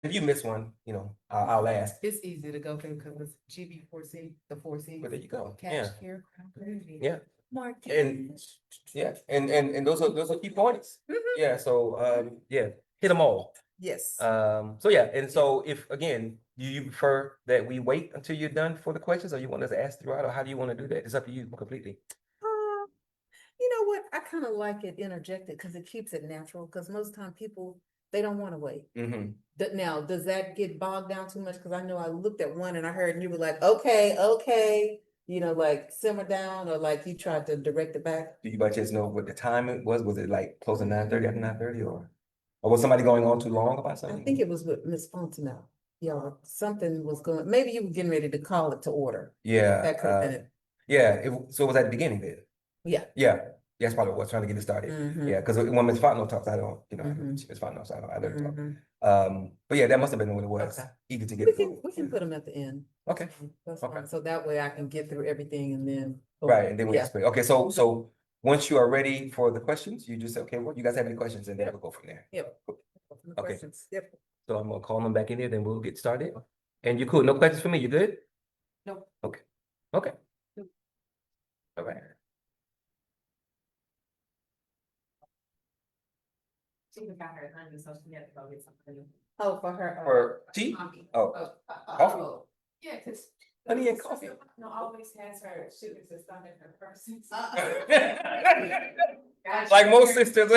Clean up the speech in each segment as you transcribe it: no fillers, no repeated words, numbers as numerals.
if you miss one, you know, I'll ask. It's easy to go through because it's GB4C, the 4C. But there you go. Cash, Yeah. care, Yeah. Market. And yeah, and those are key points. Mhm. Yeah. So yeah, hit them all. Yes. So yeah, and so if again, do you prefer that we wait until you're done for the questions, or you want us to ask throughout, or how do you want to do that? It's up to you completely. You know what? I kind of like it interjected because it keeps it natural. Because most time people they don't want to wait. Mm-hmm. Now, does that get bogged down too much? Because I know I looked at one and I heard and you were like, okay, you know, like simmer down, or like you tried to direct it back. Do you by chance know what the time it was? Was it like close to 9:30 after 9:30, or was somebody going on too long about I something? think it was with Miss Fontenelle. Yeah, something was going. Maybe you were getting ready to call it to order. Yeah. That could have been it. Yeah. So it was at the beginning then. Yeah. Yeah. That's probably what was trying to get it started. Mhm. Yeah, because when Miss Fontenot talks, I don't, you know, Mhm. Miss Fontenot, so I let her talk. Mhm. But yeah, that must have been what it was. Okay. Eager to get We it. can put them at the end. Okay. That's Okay. fine. So that way I can get through everything and then. Right, and then we Yeah. explain. Okay, so once you are ready for the questions, you just say, okay, well, you guys have any questions, and then we'll go from there. Yep. Okay. Questions. Yep. So I'm gonna call them back in there, then we'll get started. And you're cool. No questions for me. You good? No. Okay. Okay. All right. She got her honey, so she had to go get something. Oh, for her. For tea? Oh, coffee? Yeah, because. Honey and coffee. No, always has her shooting to stomach her person. Like most sisters.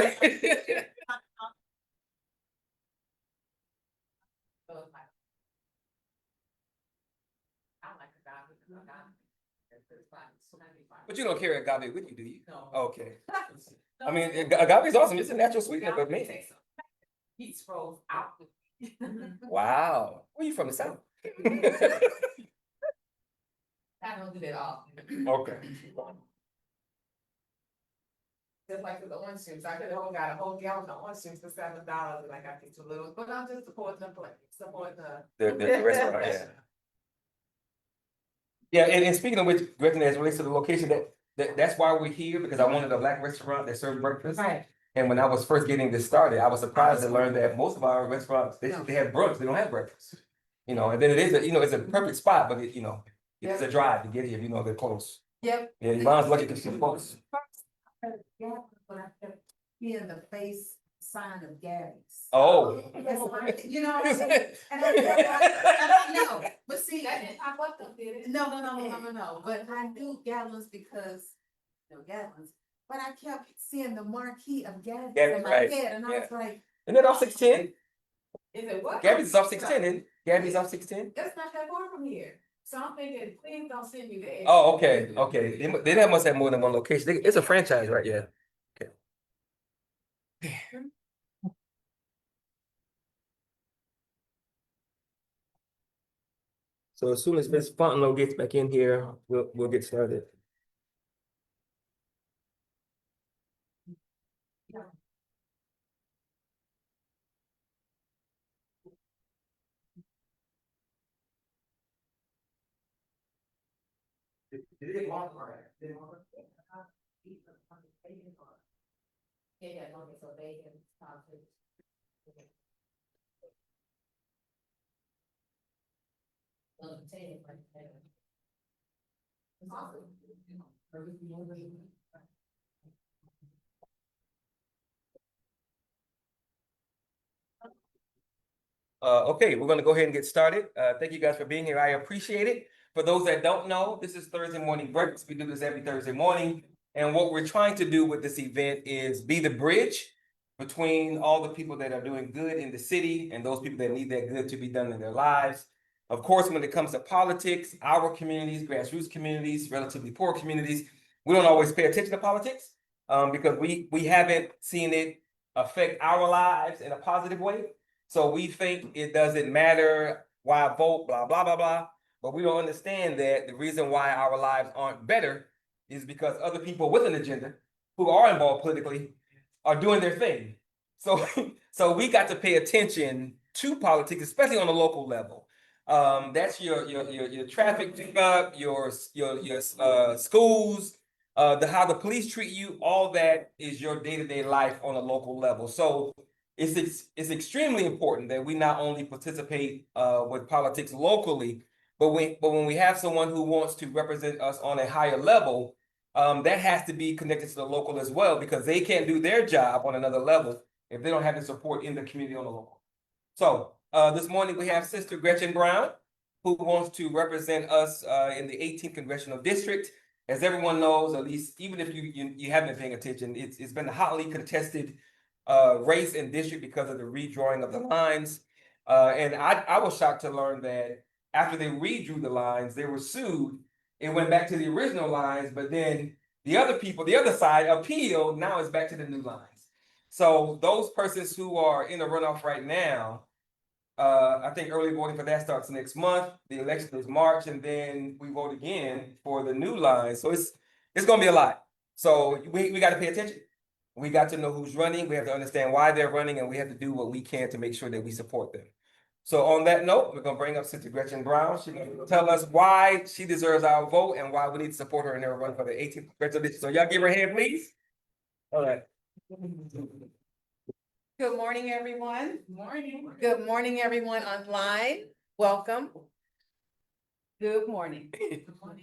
But you don't carry agave with you, do you? No. Okay. I mean, agave is awesome. It's a natural sweetener, but man. Heat rolls out. Wow. Where you from, the South? I don't do that often. Okay. Just like the orange juice, I could have got a whole gallon of orange juice for $7, and I got these two little, but I'm just supporting them, support The restaurant, yeah. Yeah, and speaking of which, Gretchen, as it relates to the location, that's why we're here, because I wanted a Black restaurant that served breakfast. Right. And when I was first getting this started, I was surprised to learn that most of our restaurants, they have brunch, they don't have breakfast. You know, and then it is it's a perfect spot, but it's a drive to get here, they're close. Yep. Yeah, Yvonne's lucky because she's close. Yeah, but I kept seeing the face sign of Gabby's. Oh. You know what I'm saying? And I don't know, but see, I didn't pop up them, did it? No. But I knew Gallons because, Gallons. But I kept seeing the marquee of Gabby's in my head, and I was like. Isn't that off 610? Is it what? Gabby's is off 610, isn't it? Gabby's off 610? That's not that far from here. So I'm thinking, please don't send me there. Oh, okay. They must have more than one location. It's a franchise, right? Yeah. Okay. So as soon as Ms. Fontenot gets back in here, we'll get started. Okay, we're gonna go ahead and get started. Thank you guys for being here. I appreciate it. For those that don't know, this is Thursday morning breakfast. We do this every Thursday morning. And what we're trying to do with this event is be the bridge between all the people that are doing good in the city and those people that need that good to be done in their lives. Of course, when it comes to politics, our communities, grassroots communities, relatively poor communities, we don't always pay attention to politics because we haven't seen it affect our lives in a positive way. So we think it doesn't matter why I vote, blah, blah, blah, blah. But we don't understand that the reason why our lives aren't better is because other people with an agenda who are involved politically are doing their thing. So, so we got to pay attention to politics, especially on a local level. That's your traffic pickup, your schools, how the police treat you. All that is your day-to-day life on a local level. So it's extremely important that we not only participate with politics locally, but when we have someone who wants to represent us on a higher level, that has to be connected to the local as well, because they can't do their job on another level if they don't have the support in the community on the local. So this morning we have Sister Gretchen Brown, who wants to represent us in the 18th Congressional District. As everyone knows, at least even if you haven't been paying attention, it's been a hotly contested race and district because of the redrawing of the lines. And I was shocked to learn that after they redrew the lines, they were sued. It went back to the original lines, but then the other people, the other side appealed. Now it's back to the new lines. So those persons who are in the runoff right now, I think early voting for that starts next month. The election is March, and then we vote again for the new lines. So it's gonna be a lot. So we got to pay attention. We got to know who's running. We have to understand why they're running, and we have to do what we can to make sure that we support them. So on that note, we're gonna bring up Sister Gretchen Brown. She's gonna tell us why she deserves our vote and why we need to support her in her run for the 18th Congressional District. So y'all give her a hand, please. All right. Good morning, everyone. Morning. Good morning, everyone online. Welcome. Good morning.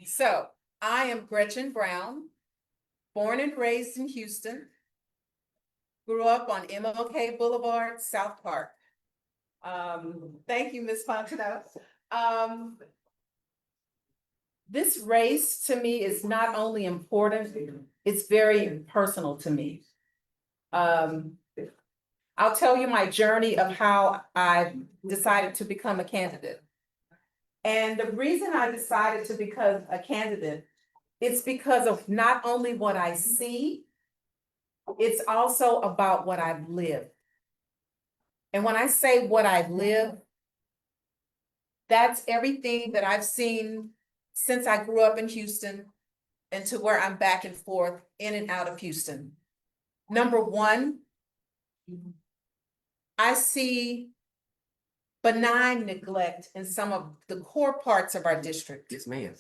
So I am Gretchen Brown, born and raised in Houston. Grew up on MLK Boulevard, South Park. Thank you, Ms. Fontenot. This race to me is not only important, it's very personal to me. I'll tell you my journey of how I decided to become a candidate. And the reason I decided to become a candidate, it's because of not only what I see, it's also about what I've lived. And when I say what I've lived, that's everything that I've seen since I grew up in Houston and to where I'm back and forth in and out of Houston. Number one, I see benign neglect in some of the core parts of our district. Yes, ma'am.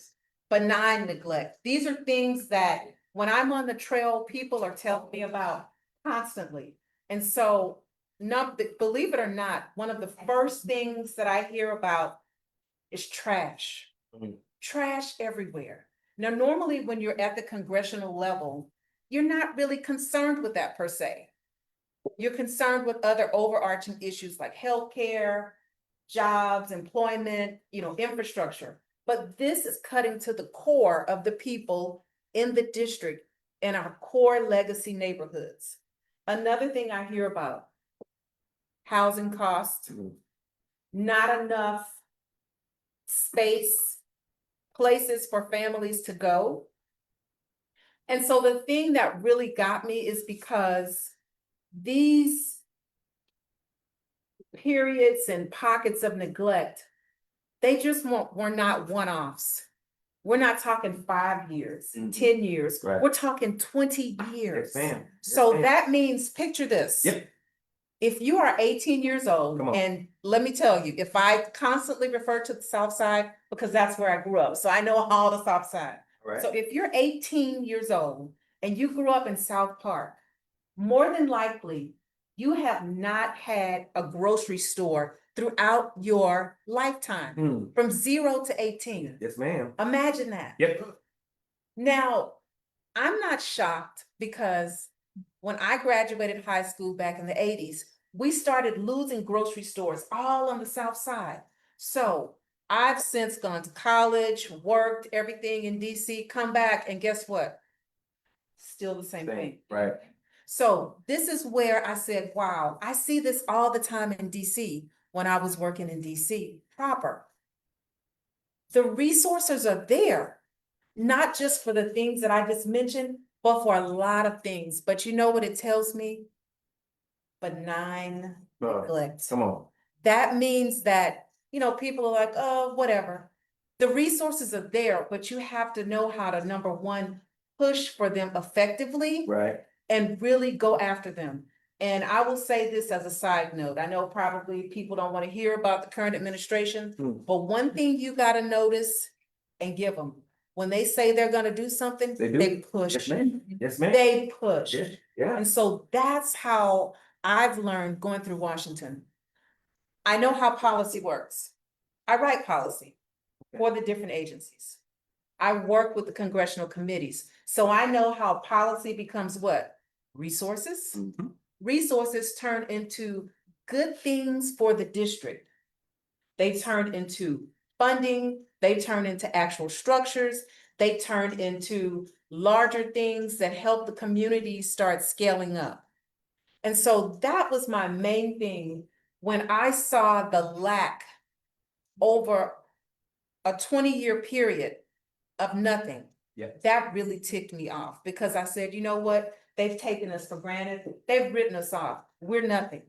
Benign neglect. These are things that when I'm on the trail, people are telling me about constantly. And so, believe it or not, one of the first things that I hear about is trash. Mhm. Trash everywhere. Now, normally when you're at the congressional level, you're not really concerned with that per se. You're concerned with other overarching issues like healthcare, jobs, employment, infrastructure. But this is cutting to the core of the people in the district in our core legacy neighborhoods. Another thing I hear about, housing costs, not enough space, places for families to go. And so the thing that really got me is because these periods and pockets of neglect, they just were not one-offs. We're not talking 5 years, 10 years. Right. We're talking 20 years. Yes, ma'am. So that means, picture this. Yep. If you are 18 years old, Come on. and let me tell you, if I constantly refer to the South Side, because that's where I grew up, so I know all the South Side. Right. So if you're 18 years old and you grew up in South Park, more than likely, you have not had a grocery store throughout your lifetime, from 0 to 18. Yes, ma'am. Imagine that. Yep. Now, I'm not shocked because when I graduated high school back in the 80s, we started losing grocery stores all on the South Side. So I've since gone to college, worked everything in DC, come back, and guess what? Still the same thing. Right. So this is where I said, wow, I see this all the time in DC when I was working in DC proper. The resources are there, not just for the things that I just mentioned, but for a lot of things. But you know what it tells me? Benign neglect. Come on. That means that, people are like, oh, whatever. The resources are there, but you have to know how to, number one, push for them effectively. Right. And really go after them. And I will say this as a side note. I know probably people don't want to hear about the current administration, but one thing you got to notice and give them, when they say they're going to do something, they push. Yes, ma'am. Yes, ma'am. They push. Yes. Yeah. And so that's how I've learned going through Washington. I know how policy works. I write policy for the different agencies. I work with the congressional committees, so I know how policy becomes what? Resources. Resources turn into good things for the district. They turn into funding, they turn into actual structures, they turn into larger things that help the community start scaling up. And so that was my main thing when I saw the lack over a 20-year period of nothing. Yeah. That really ticked me off because I said, you know what? They've taken us for granted. They've written us off. We're nothing.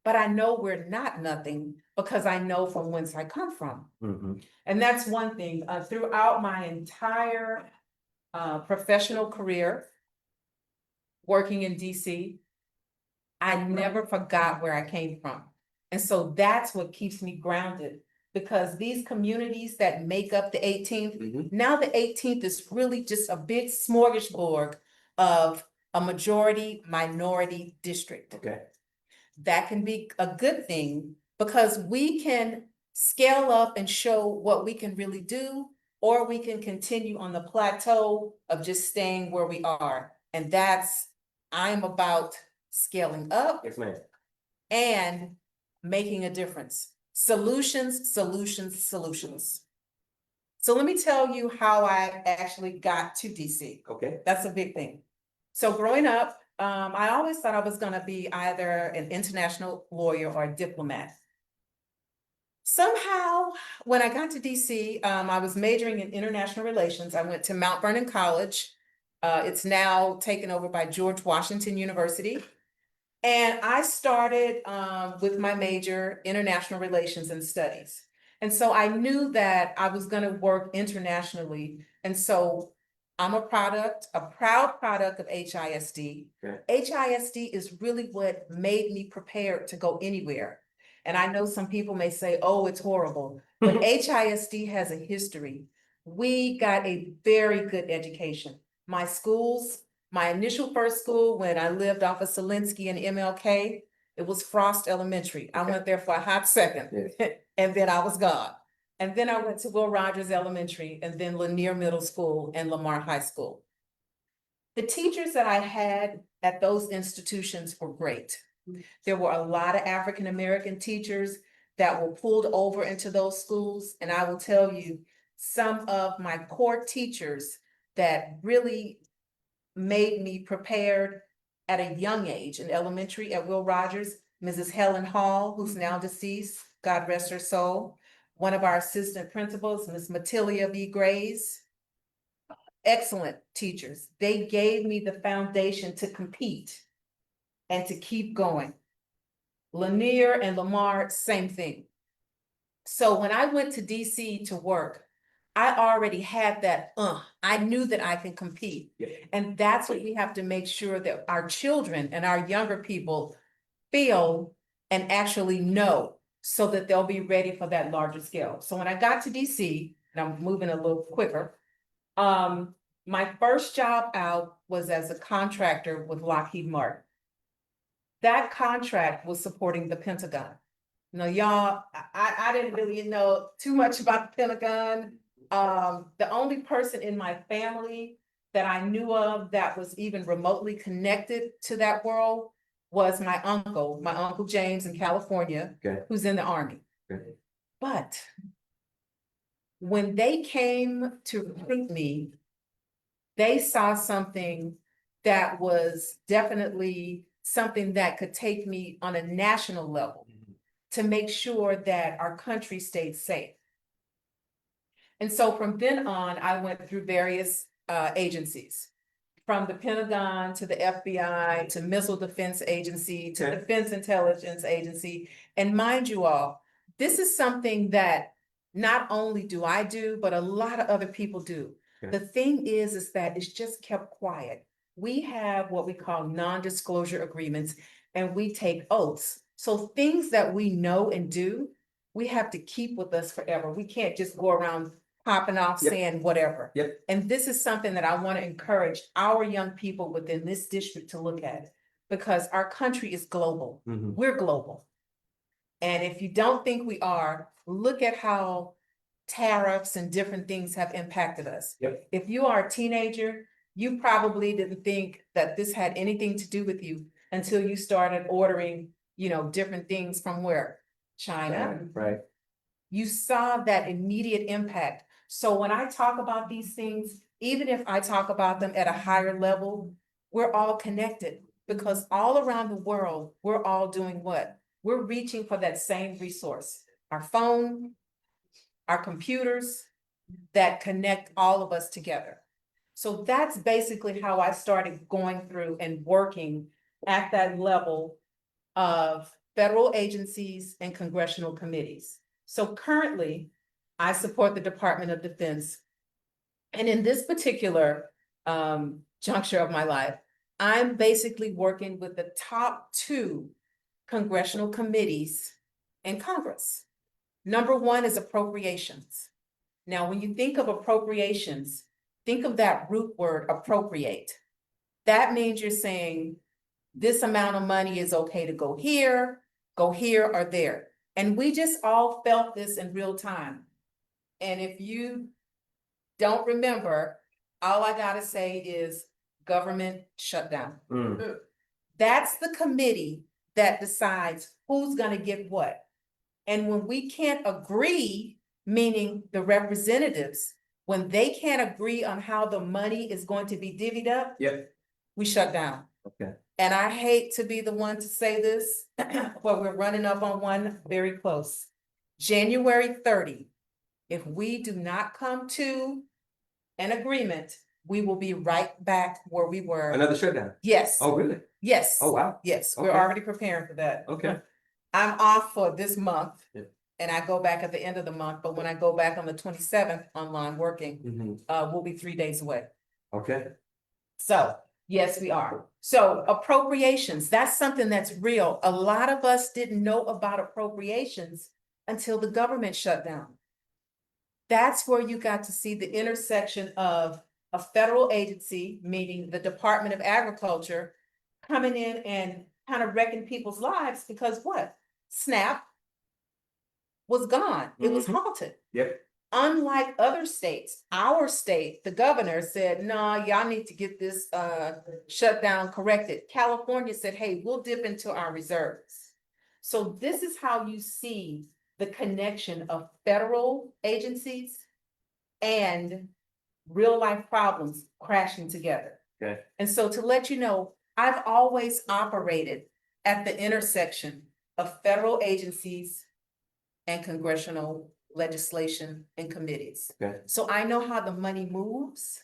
But I know we're not nothing because I know from whence I come from. And that's one thing. Throughout my entire professional career, working in DC, I never forgot where I came from. And so that's what keeps me grounded because these communities that make up the 18th, now the 18th is really just a big smorgasbord of a majority minority district. Okay. That can be a good thing because we can scale up and show what we can really do, or we can continue on the plateau of just staying where we are. And I'm about scaling up Yes, ma'am. and making a difference. Solutions, solutions, solutions. So let me tell you how I actually got to DC. Okay. That's a big thing. So growing up, I always thought I was gonna be either an international lawyer or a diplomat. Somehow, when I got to DC, I was majoring in international relations. I went to Mount Vernon College. It's now taken over by George Washington University. And I started with my major, international relations and studies. And so I knew that I was gonna work internationally. And so I'm a proud product of HISD. Okay. HISD is really what made me prepared to go anywhere. And I know some people may say, oh, it's horrible, but HISD has a history. We got a very good education. My schools, my initial first school, when I lived off of Selinsky and MLK, it was Frost Elementary. I went there for a hot second, and then I was gone. And then I went to Will Rogers Elementary, and then Lanier Middle School and Lamar High School. The teachers that I had at those institutions were great. There were a lot of African-American teachers that were pulled over into those schools. And I will tell you, some of my core teachers that really made me prepared at a young age in elementary at Will Rogers, Mrs. Helen Hall, who's now deceased, God rest her soul. One of our assistant principals, Ms. Matillia B. Grays. Excellent teachers. They gave me the foundation to compete and to keep going. Lanier and Lamar, same thing. So when I went to DC to work, I already had that, I knew that I can compete. Yeah. And that's what we have to make sure that our children and our younger people feel and actually know so that they'll be ready for that larger scale. So when I got to DC, and I'm moving a little quicker, my first job out was as a contractor with Lockheed Martin. That contract was supporting the Pentagon. Now, y'all, I didn't really know too much about the Pentagon. The only person in my family that I knew of that was even remotely connected to that world was my uncle James in California, who's in the Army. But when they came to recruit me, they saw something that was definitely something that could take me on a national level to make sure that our country stayed safe. And so from then on, I went through various agencies, from the Pentagon to the FBI to Missile Defense Agency to Defense Intelligence Agency. And mind you all, this is something that not only do I do, but a lot of other people do. The thing is that it's just kept quiet. We have what we call non-disclosure agreements, and we take oaths. So things that we know and do, we have to keep with us forever. We can't just go around popping off saying whatever. And this is something that I want to encourage our young people within this district to look at, because our country is global. Mhm. We're global. And if you don't think we are, look at how tariffs and different things have impacted us. Yep. If you are a teenager, you probably didn't think that this had anything to do with you until you started ordering, different things from where? China. Right. You saw that immediate impact. So when I talk about these things, even if I talk about them at a higher level, we're all connected because all around the world, we're all doing what? We're reaching for that same resource, our phone, our computers that connect all of us together. So that's basically how I started going through and working at that level of federal agencies and congressional committees. So currently, I support the Department of Defense. And in this particular juncture of my life, I'm basically working with the top 2 congressional committees in Congress. Number 1 is appropriations. Now, when you think of appropriations, think of that root word, appropriate. That means you're saying this amount of money is okay to go here, or there. And we just all felt this in real time. And if you don't remember, all I gotta say is government shutdown. Mm. That's the committee that decides who's gonna get what. And when we can't agree, meaning the representatives, when they can't agree on how the money is going to be divvied up, Yep. we shut down. Okay. And I hate to be the one to say this, but we're running up on one very close. January 30, if we do not come to an agreement, we will be right back where we were. Another shutdown. Yes, Oh, really? yes. Oh, wow. Yes, we're Okay. already preparing for that. Okay. I'm off for this month. Yeah. And I go back at the end of the month, but when I go back on the 27th online working, Mhm. we'll be 3 days away. Okay. So, yes, we are. So appropriations, that's something that's real. A lot of us didn't know about appropriations until the government shut down. That's where you got to see the intersection of a federal agency, meaning the Department of Agriculture, coming in and kind of wrecking people's lives because what? SNAP was gone. It was halted. Yep. Unlike other states, our state, the governor said, no, y'all need to get this shutdown corrected. California said, hey, we'll dip into our reserves. So this is how you see the connection of federal agencies and real life problems crashing together. Okay. And so to let you know, I've always operated at the intersection of federal agencies and congressional legislation and committees. Okay. So I know how the money moves,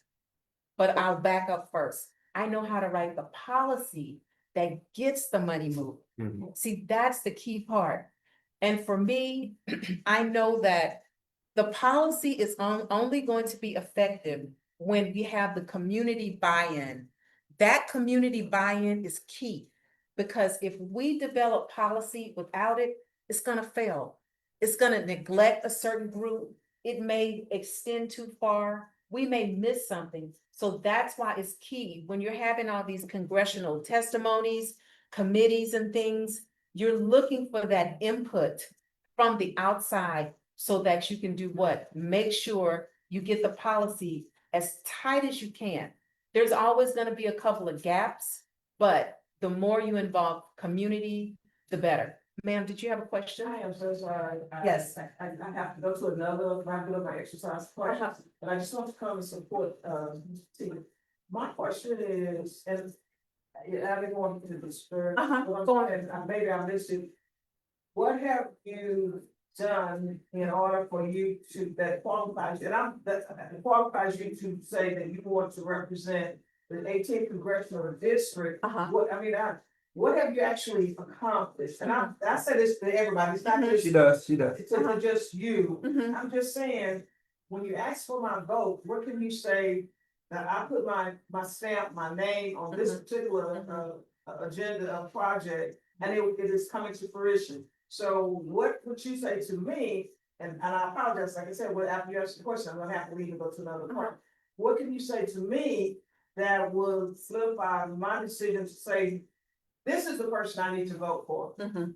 but I'll back up first. I know how to write the policy that gets the money moved. Mhm. See, that's the key part. And for me, I know that the policy is only going to be effective when we have the community buy-in. That community buy-in is key because if we develop policy without it, it's gonna fail. It's gonna neglect a certain group. It may extend too far. We may miss something. So that's why it's key when you're having all these congressional testimonies, committees and things, you're looking for that input from the outside so that you can do what? Make sure you get the policy as tight as you can. There's always gonna be a couple of gaps, but the more you involve community, the better. Ma'am, did you have a question? I am so sorry. Yes. I have to go to another, my exercise question, but I just want to come and support, Tina. My question is, and I didn't want to disturb. Go on. And maybe I missed it. What have you done in order for you to, that qualifies, that qualifies you to say that you want to represent the 18th Congressional District? What have you actually accomplished? And I say this to everybody, it's not just. She does. She does. It's not just you. Mhm. I'm just saying, when you ask for my vote, what can you say that I put my stamp, my name on this particular agenda of project, and it is coming to fruition? So what would you say to me? And I apologize, like I said, well, after you ask the question, I'm gonna have to leave and go to another part. What can you say to me that will solidify my decision to say this is the person I need to vote for. Mhm.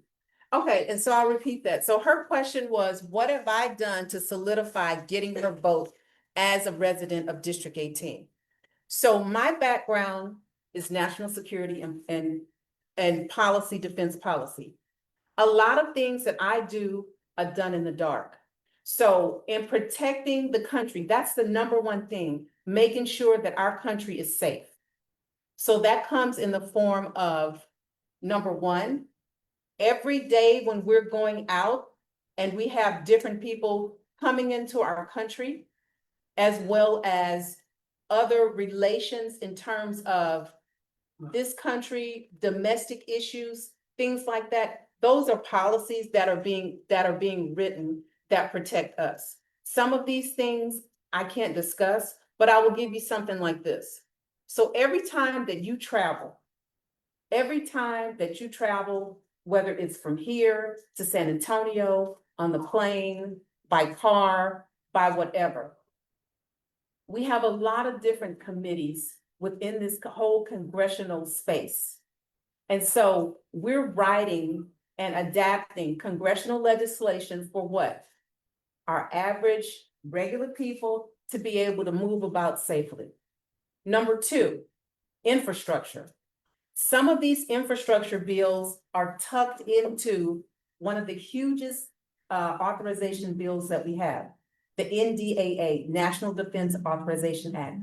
Okay, and so I'll repeat that. So her question was, what have I done to solidify getting her vote as a resident of District 18? So my background is national security and policy, defense policy. A lot of things that I do are done in the dark. So in protecting the country, that's the number one thing, making sure that our country is safe. So that comes in the form of, number one, every day when we're going out and we have different people coming into our country, as well as other relations in terms of this country, domestic issues, things like that. Those are policies that are being written that protect us. Some of these things I can't discuss, but I will give you something like this. So every time that you travel, whether it's from here to San Antonio, on the plane, by car, by whatever, we have a lot of different committees within this whole congressional space. And so we're writing and adapting congressional legislation for what? Our average, regular people to be able to move about safely. Number two, infrastructure. Some of these infrastructure bills are tucked into one of the hugest authorization bills that we have, the NDAA, National Defense Authorization Act.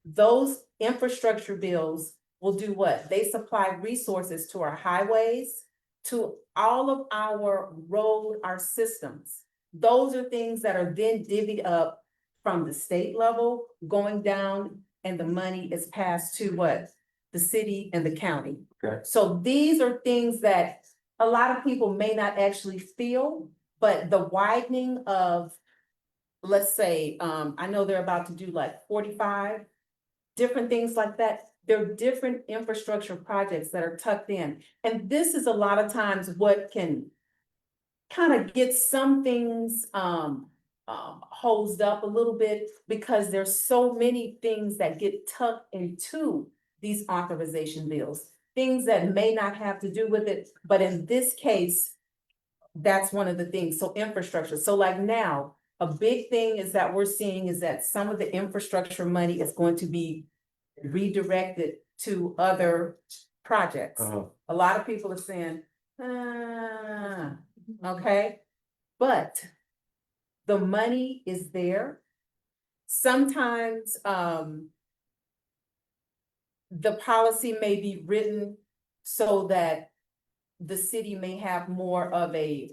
Those infrastructure bills will do what? They supply resources to our highways, to all of our our systems. Those are things that are then divvied up from the state level, going down, and the money is passed to what? The city and the county. Okay. So these are things that a lot of people may not actually feel, but the widening of, let's say, I know they're about to do like 45, different things like that. There are different infrastructure projects that are tucked in. And this is a lot of times what can kind of get some things hosed up a little bit, because there's so many things that get tucked into these authorization bills, things that may not have to do with it, but in this case, that's one of the things. So infrastructure. So like now, a big thing is that we're seeing is that some of the infrastructure money is going to be redirected to other projects. A lot of people are saying, okay, but the money is there. Sometimes the policy may be written so that the city may have more of a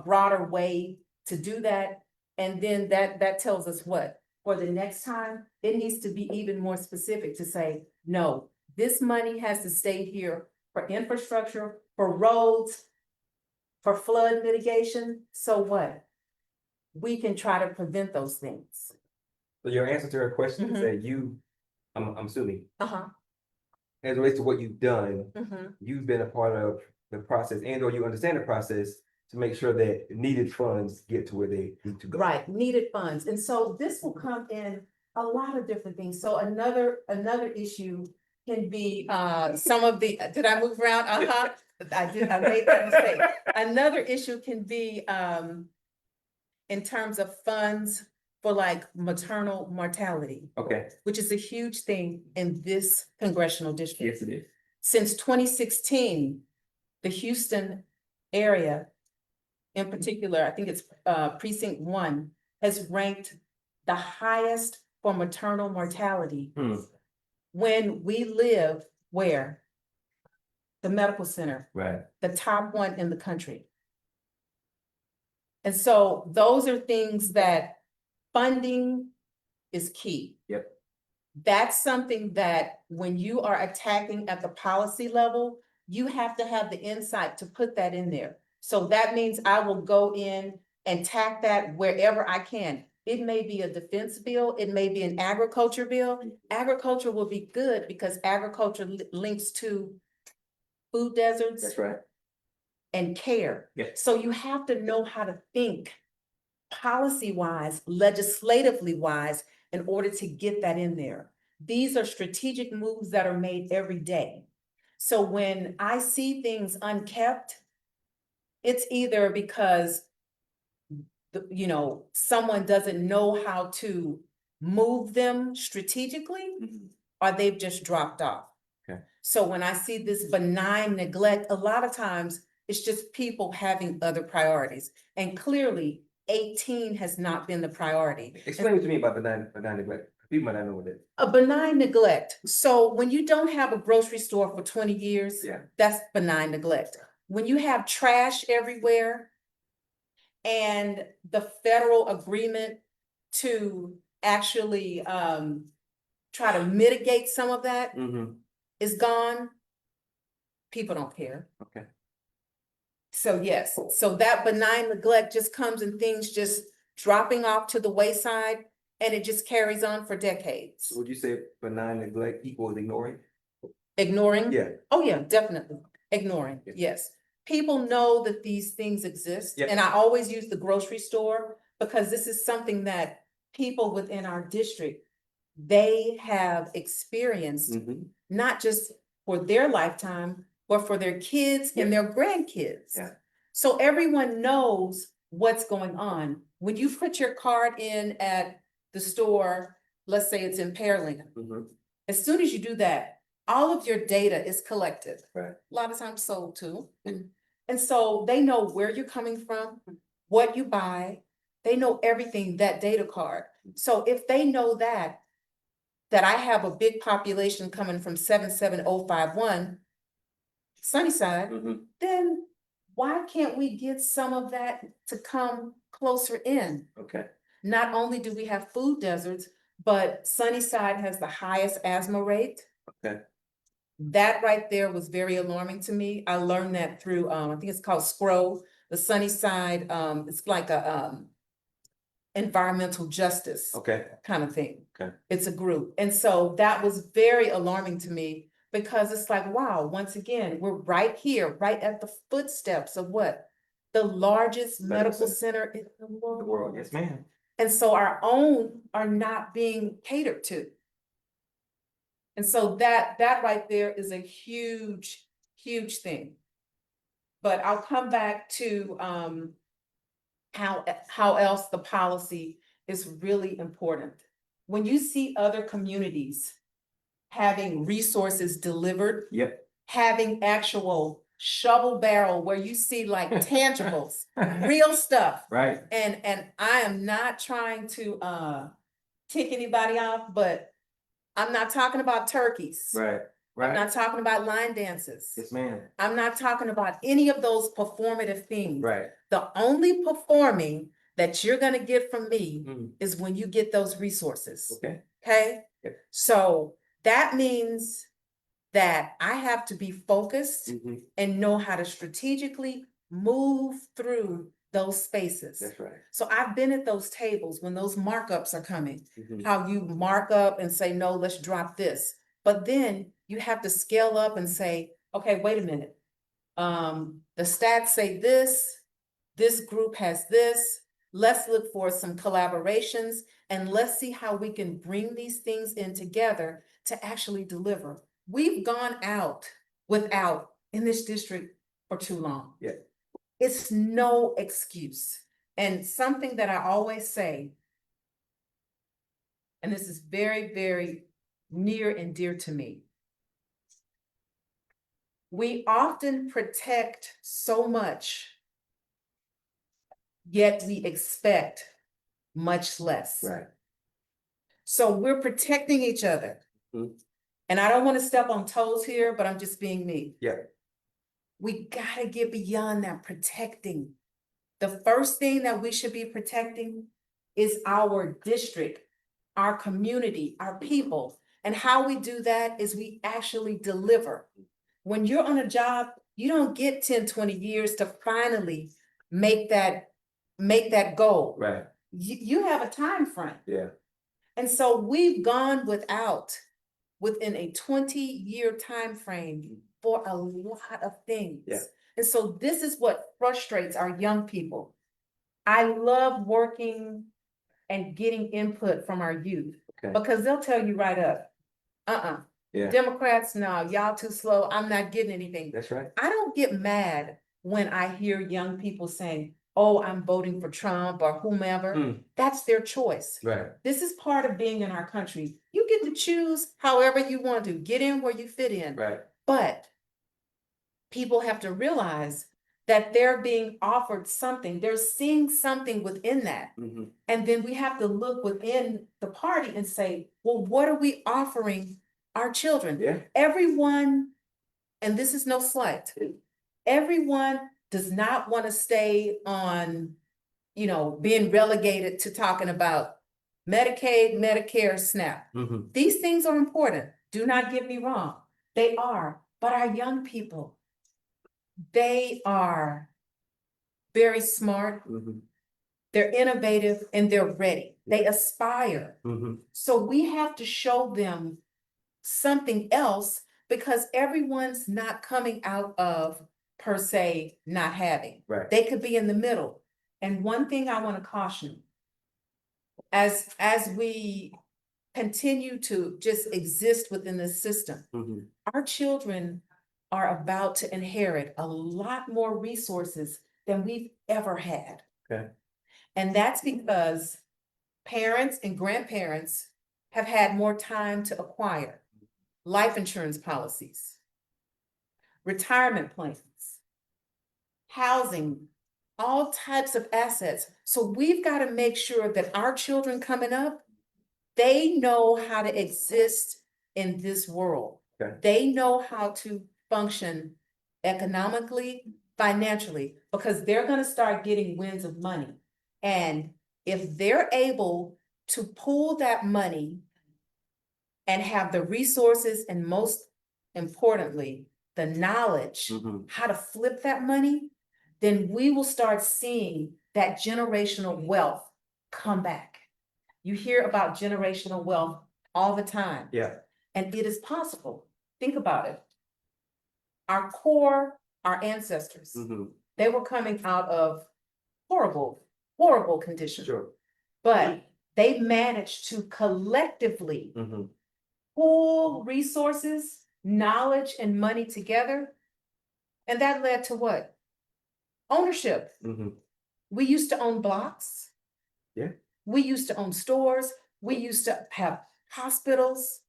broader way to do that. And then that tells us what? For the next time, it needs to be even more specific to say, no, this money has to stay here for infrastructure, for roads, for flood mitigation. So what? We can try to prevent those things. So your answer to her question is Mhm. that I'm assuming, Uh-huh. as it relates to what you've done, Mhm. you've been a part of the process and or you understand the process to make sure that needed funds get to where they need to go. Right, needed funds. And so this will come in a lot of different things. So another issue can be some of the, did I move around? Uh-huh. I made that mistake. Another issue can be in terms of funds for like maternal mortality, Okay, which is a huge thing in this congressional district. yes, it is. Since 2016, the Houston area, in particular, I think it's precinct 1, has ranked the highest for maternal mortality. When we live where? The medical center, Right. the top one in the country. And so those are things that funding is key. Yep. That's something that when you are attacking at the policy level, you have to have the insight to put that in there. So that means I will go in and tack that wherever I can. It may be a defense bill, it may be an agriculture bill. Agriculture will be good because agriculture links to food deserts. That's right. And care. Yeah. So you have to know how to think policy-wise, legislatively wise, in order to get that in there. These are strategic moves that are made every day. So when I see things unkept, it's either because someone doesn't know how to move them strategically, or they've just dropped off. Okay. So when I see this benign neglect, a lot of times it's just people having other priorities. And clearly 18 has not been the priority. Explain to me about benign neglect. People might not know what it is. A benign neglect. So when you don't have a grocery store for 20 years, Yeah. that's benign neglect. When you have trash everywhere and the federal agreement to actually try to mitigate some of that is gone, people don't care. Okay. So yes, so that benign neglect just comes and things just dropping off to the wayside, and it just carries on for decades. Would you say benign neglect equals ignoring? Ignoring? Yeah. Oh, yeah, definitely. Ignoring, Yeah. yes. People know that these things exist. Yeah. And I always use the grocery store because this is something that people within our district, they have experienced, not just for their lifetime, but for their kids and their grandkids. Yeah. So everyone knows what's going on. When you put your card in at the store, let's say it's in Pearland, as soon as you do that, all of your data is collected. Right. A lot of times sold too. And so they know where you're coming from, what you buy. They know everything, that data card. So if they know that I have a big population coming from 77051 Sunnyside, then why can't we get some of that to come closer in? Okay. Not only do we have food deserts, but Sunnyside has the highest asthma rate. Okay. That right there was very alarming to me. I learned that through, I think it's called SCRO, the Sunnyside, it's like a environmental justice kind of thing. Okay. It's a group. And so that was very alarming to me because it's like, wow, once again, we're right here, right at the footsteps of what? The largest medical center in the world. The world, yes, ma'am. And so our own are not being catered to. And so that right there is a huge, huge thing. But I'll come back to how else the policy is really important. When you see other communities having resources delivered, having actual shovel barrel where you see like tangibles, real stuff. Right. And I am not trying to tick anybody off, but I'm not talking about turkeys. Right. I'm not talking about line dances. Yes, ma'am. I'm not talking about any of those performative things. Right. The only performing that you're gonna get from me is when you get those resources. Okay. Okay? Yep. So that means that I have to be focused and know how to strategically move through those spaces. That's right. So I've been at those tables when those markups are coming, how you mark up and say, no, let's drop this. But then you have to scale up and say, okay, wait a minute. The stats say this group has this. Let's look for some collaborations and let's see how we can bring these things in together to actually deliver. We've gone out without in this district for too long. Yeah. It's no excuse. And something that I always say, and this is very, very near and dear to me. We often protect so much, yet we expect much less. Right. So we're protecting each other. And I don't want to step on toes here, but I'm just being me. Yeah. We gotta get beyond that protecting. The first thing that we should be protecting is our district, our community, our people. And how we do that is we actually deliver. When you're on a job, you don't get 10, 20 years to finally make that goal. Right. You have a time frame. Yeah. And so we've gone within a 20-year time frame for a lot of things. Yeah. And so this is what frustrates our young people. I love working and getting input from our youth because they'll tell you right up, Yeah. Democrats, no, y'all too slow. I'm not getting anything. That's right. I don't get mad when I hear young people saying, oh, I'm voting for Trump or whomever. Hmm. That's their choice. Right. This is part of being in our country. You get to choose however you want to, get in where you fit in. Right. But people have to realize that they're being offered something. They're seeing something within that. Mhm. And then we have to look within the party and say, well, what are we offering our children? Yeah. Everyone, and this is no slight, everyone does not want to stay on, being relegated to talking about Medicaid, Medicare, SNAP. Mhm. These things are important. Do not get me wrong. They are. But our young people, they are very smart, Mhm. they're innovative, and they're ready. They aspire. Mhm. So we have to show them something else because everyone's not coming out of, per se, not having. Right. They could be in the middle. And one thing I want to caution, as we continue to just exist within the system, Mhm. our children are about to inherit a lot more resources than we've ever had. Okay. And that's because parents and grandparents have had more time to acquire life insurance policies, retirement plans, housing, all types of assets. So we've got to make sure that our children coming up, they know how to exist in this world. Okay. They know how to function economically, financially, because they're going to start getting winds of money. And if they're able to pool that money and have the resources and most importantly, the knowledge Mhm. how to flip that money, then we will start seeing that generational wealth come back. You hear about generational wealth all the time. Yeah. And it is possible. Think about it. Our ancestors, Mhm. they were coming out of horrible, horrible conditions. Sure. But they managed to collectively Mhm. pool resources, knowledge, and money together. And that led to what? Ownership. Mhm. We used to own blocks. Yeah. We used to own stores. We used to have hospitals.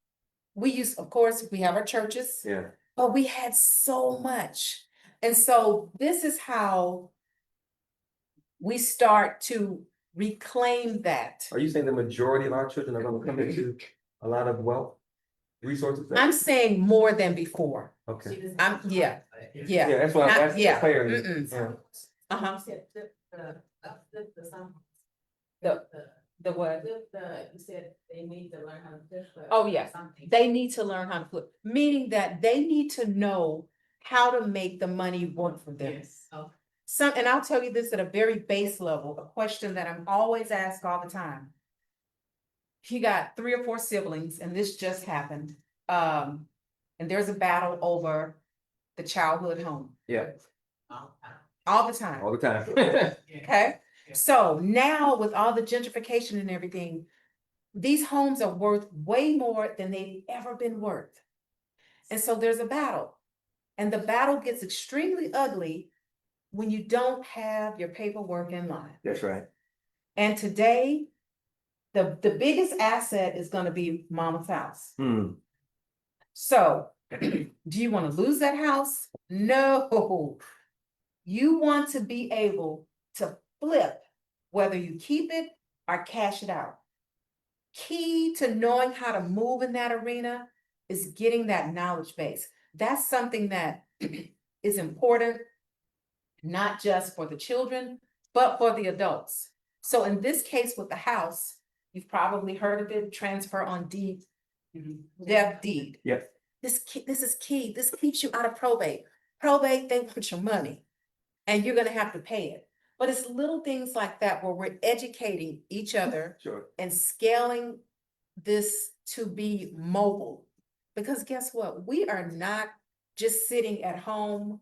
Of course, we have our churches. Yeah. But we had so much. And so this is how we start to reclaim that. Are you saying the majority of our children are going to come into a lot of wealth, resources? I'm saying more than before. Okay. Yeah. Yeah, that's why I'm Not- asking yeah. for clarity. Mm-mm. Yeah. Uh-huh. The what? You said they need to learn how to flip. Oh, yes. Something. They need to learn how to flip, meaning that they need to know how to make the money work for them. Yes. Oh. And I'll tell you this at a very base level, a question that I'm always asked all the time. You got 3 or 4 siblings, and this just happened. And there's a battle over the childhood home Yeah. all the time. All the time. Okay, so now with all the gentrification and everything, these homes are worth way more than they've ever been worth. And so there's a battle. And the battle gets extremely ugly when you don't have your paperwork in line. That's right. And today, the biggest asset is gonna be mama's house. Hmm. So, do you wanna lose that house? No. You want to be able to flip, whether you keep it or cash it out. Key to knowing how to move in that arena is getting that knowledge base. That's something that is important, not just for the children, but for the adults. So in this case with the house, you've probably heard of it, transfer on deed, death deed. Yeah. This is key. This keeps you out of probate. Probate, they want your money and you're gonna have to pay it. But it's little things like that where we're educating each other Sure. and scaling this to be mobile. Because guess what? We are not just sitting at home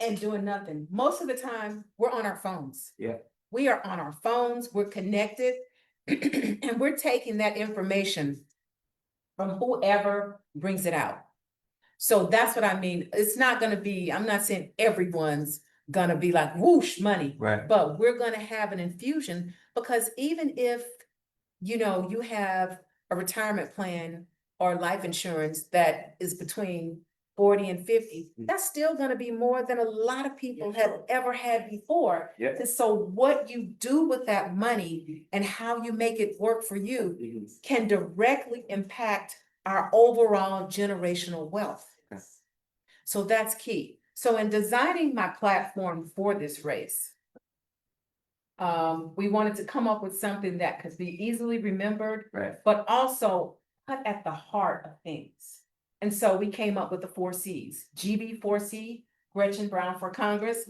and doing nothing. Most of the time, we're on our phones. Yeah. We are on our phones, we're connected, and we're taking that information from whoever brings it out. So that's what I mean. It's not gonna be, I'm not saying everyone's gonna be like whoosh money. Right. But we're gonna have an infusion, because even if, you know, you have a retirement plan or life insurance that is between 40 and 50, that's still gonna be more than a lot of people have ever had before. Yep. And so what you do with that money and how you make it work for you can directly impact our overall generational wealth. Okay. So that's key. So in designing my platform for this race, we wanted to come up with something that could be easily remembered, Right. but also put at the heart of things. And so we came up with the 4 C's, GB4C, Gretchen Brown for Congress.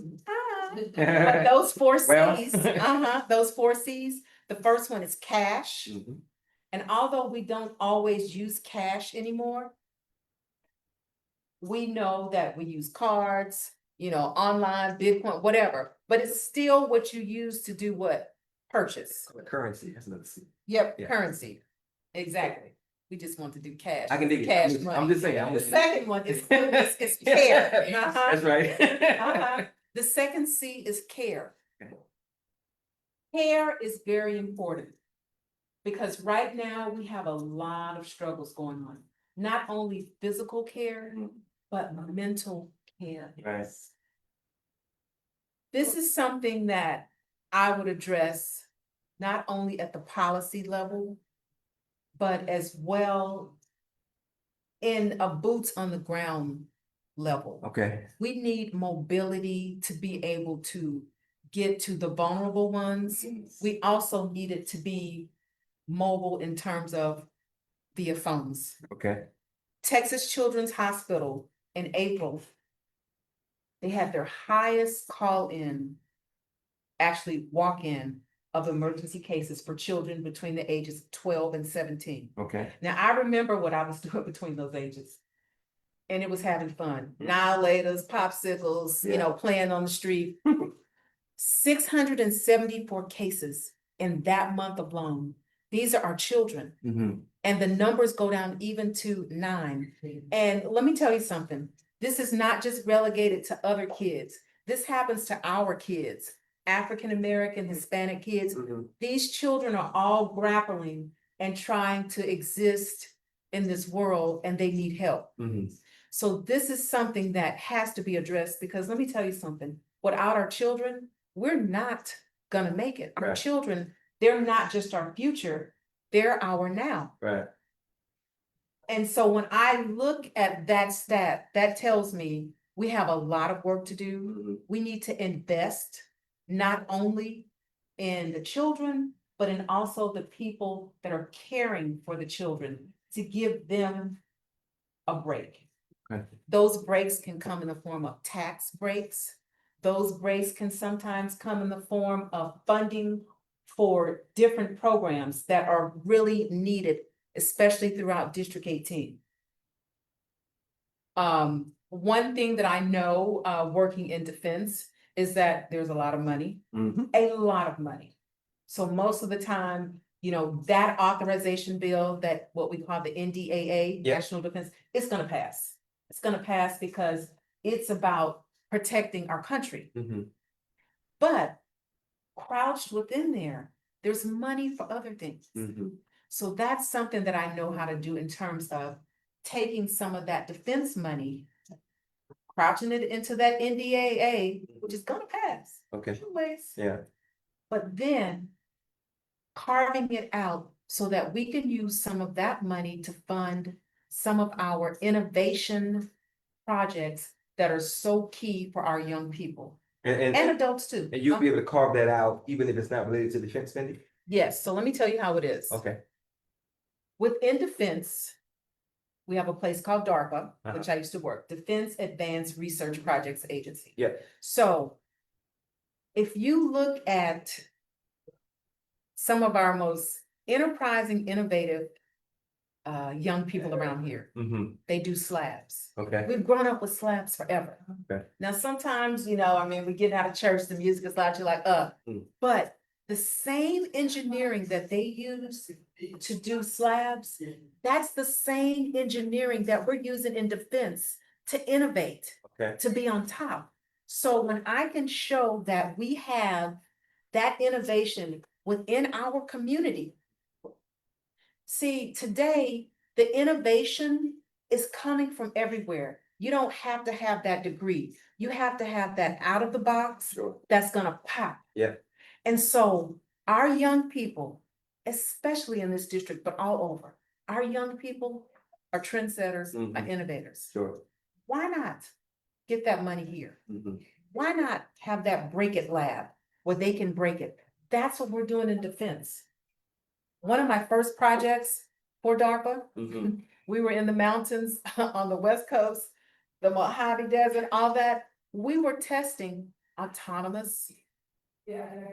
But those 4 Well. C's, those 4 C's, the first one is cash. Mhm. And although we don't always use cash anymore, we know that we use cards, you know, online, Bitcoin, whatever, but it's still what you use to do what? Purchase. Currency, that's another C. Yep, Yeah. currency. Exactly. We just want to do cash. I can dig it. Cash I'm just money. saying. I'm The just- second one is care. That's right. The second C is care. Okay. Care is very important, because right now we have a lot of struggles going on. Not only physical care, but mental care. Right. This is something that I would address not only at the policy level, but as well in a boots on the ground level. Okay. We need mobility to be able to get to the vulnerable ones. We also need it to be mobile in terms of via phones. Okay. Texas Children's Hospital in April, they had their highest call-in, actually walk-in of emergency cases for children between the ages of 12 and 17. Okay. Now, I remember what I was doing between those ages. And it was having fun. Annihilators, popsicles, you know, playing on the street. 674 cases in that month alone. These are our children. Mm-hmm. And the numbers go down even to 9. And let me tell you something. This is not just relegated to other kids. This happens to our kids, African-American, Hispanic kids. These children are all grappling and trying to exist in this world, and they need help. So this is something that has to be addressed, because let me tell you something. Without our children, we're not gonna make it. Our Right. children, they're not just our future, they're our now. Right. And so when I look at that stat, that tells me we have a lot of work to do. We need to invest not only in the children, but in also the people that are caring for the children, to give them a break. Okay. Those breaks can come in the form of tax breaks. Those breaks can sometimes come in the form of funding for different programs that are really needed, especially throughout District 18. One thing that I know, working in defense, is that there's a lot of money, a lot of money. So most of the time, you know, that authorization bill, that what we call the NDAA, Yep. National Defense, it's gonna pass. It's gonna pass because it's about protecting our country. But crouched within there, there's money for other things. So that's something that I know how to do in terms of taking some of that defense money, crouching it into that NDAA, which is gonna pass. Okay. Anyways, Yeah. but then carving it out so that we can use some of that money to fund some of our innovation projects that are so key for our young people and adults too. And you'll be able to carve that out even if it's not related to defense spending? Yes, so let me tell you how it is. Okay. Within defense, we have a place called DARPA, which I used to work, Defense Advanced Research Projects Agency. Yeah. So if you look at some of our most enterprising, innovative young people around here, they do slabs. Okay. We've grown up with slabs forever. Okay. Now, sometimes, you know, I mean, we get out of church, the music is loud, you're like, but The same engineering that they use to do slabs, that's the same engineering that we're using in defense to innovate, Okay. to be on top. So when I can show that we have that innovation within our community. See, today, the innovation is coming from everywhere. You don't have to have that degree. You have to have that out of the box Sure. that's gonna pop. Yeah. And so our young people, especially in this district, but all over, our young people are trendsetters, are Mhm. innovators. Sure. Why not get that money here? Mhm. Why not have that break it lab where they can break it? That's what we're doing in defense. One of my first projects for DARPA, Mhm. we were in the mountains on the West Coast, the Mojave Desert, all that. We were testing autonomous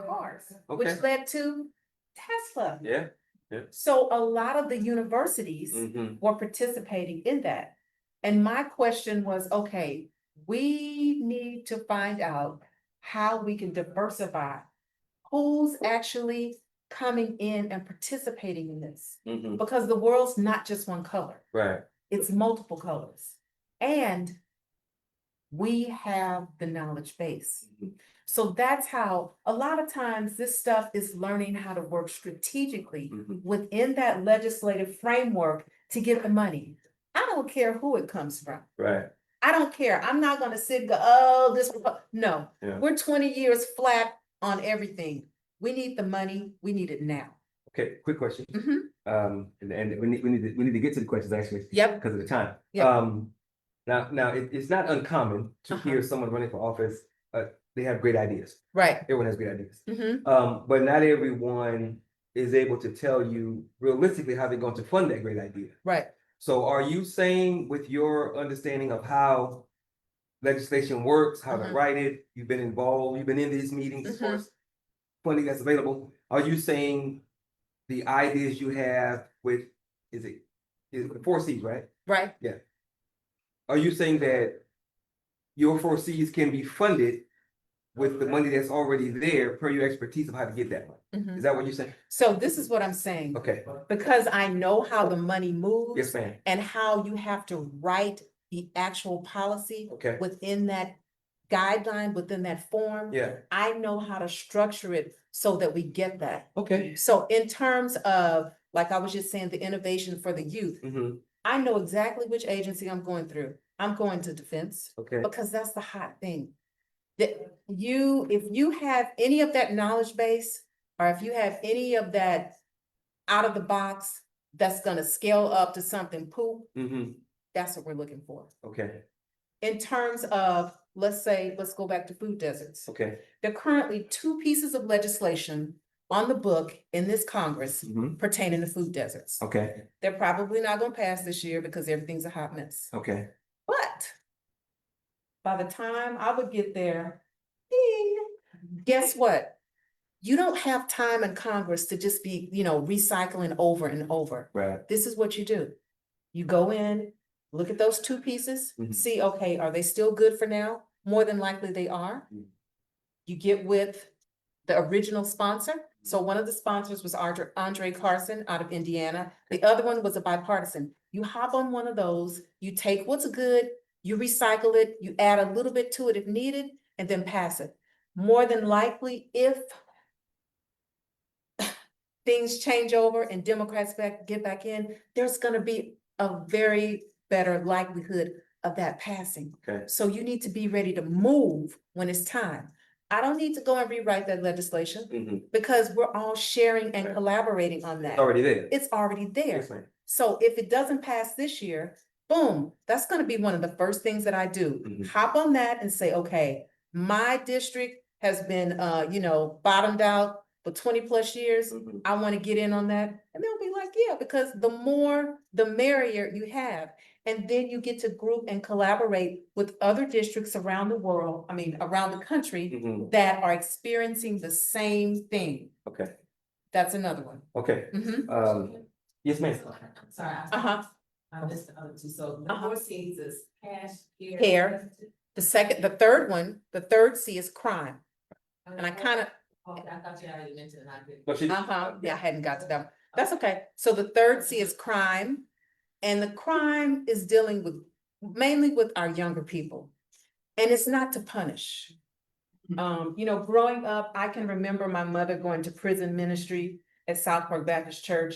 cars, which Okay. led to Tesla. Yeah. So a lot of the universities Mhm. were participating in that. And my question was, okay, we need to find out how we can diversify who's actually coming in and participating in this. Mhm. Because the world's not just one color, Right. it's multiple colors. And we have the knowledge base. Mhm. So that's how a lot of times this stuff is learning how to work strategically Mhm. within that legislative framework to get the money. I don't care who it comes from. Right. I don't care. I'm not gonna sit and go, oh, this, no. Yeah. We're 20 years flat on everything. We need the money. We need it now. Okay. Quick question. Mhm. And we need to get to the questions actually. Yep. Because of the time. Yep. Now it's not uncommon to Uh-huh. hear someone running for office. They have great ideas. Right. Everyone has great ideas. Mhm. But not everyone is able to tell you realistically how they're going to fund that great idea. Right. So are you saying with your understanding of how legislation works, how to Mhm. write it, you've been involved, you've been in these meetings as far Mhm. as funding that's available, are you saying the ideas you have with, is it 4Cs, right? Right. Are you saying that your 4Cs can be funded with the money that's already there per your expertise of how to get that money? Mhm. Is that what you're saying? So this is what I'm saying. Okay, Because I know how the money moves. yes, ma'am. And how you have to write the actual policy Okay, within that guideline, within that form. yeah, I know how to structure it so that we get that. okay. So in terms of, like I was just saying, the innovation for the youth, Mm-hmm. I know exactly which agency I'm going through. I'm going to defense Okay, because that's the hot thing. That you, if you have any of that knowledge base, or if you have any of that out of the box, that's gonna scale up to something poop, mm-hmm. that's what we're looking for. Okay, In terms of, let's say, let's go back to food deserts. okay. There are currently 2 pieces of legislation on the book in this Congress Mm-hmm. pertaining to food deserts. Okay, They're probably not gonna pass this year because everything's a hot mess. okay. But by the time I would get there, ding, guess what? You don't have time in Congress to just be, recycling over and over. Right. This is what you do. You go in, look at those 2 pieces, Mhm. see, okay, are they still good for now? More than likely they are. Mhm. You get with the original sponsor. So one of the sponsors was Andre Carson out of Indiana. The other one was a bipartisan. You hop on one of those, you take what's good, you recycle it, you add a little bit to it if needed, and then pass it. More than likely, if things change over and Democrats get back in, there's gonna be a very better likelihood of that passing. Okay. So you need to be ready to move when it's time. I don't need to go and rewrite that legislation Mm-hmm. because we're all sharing and Right. collaborating on It's that. already there. It's already there. Yes, ma'am. So if it doesn't pass this year, boom, that's gonna be one of the first things that I do. Mhm. Hop on that and say, okay, my district has been, bottomed out for 20+ years. Mhm. I want to get in on that. And they'll be like, yeah, because the more, the merrier you have. And then you get to group and collaborate with other districts around the world, around the country Mhm. that are experiencing the same thing. Okay, That's another one. okay. Mhm. Yes, ma'am. Sorry, Uh-huh. I missed the other 2, so the Uh-huh. 4 Cs is cash, Care. The third C is crime. And I kind of, Okay, I thought you already mentioned it, I did. But she- Yeah, I hadn't got to that. That's okay. So the third C is crime. And the crime is dealing with, mainly with our younger people. And it's not to punish. Growing up, I can remember my mother going to prison ministry at Southport Baptist Church.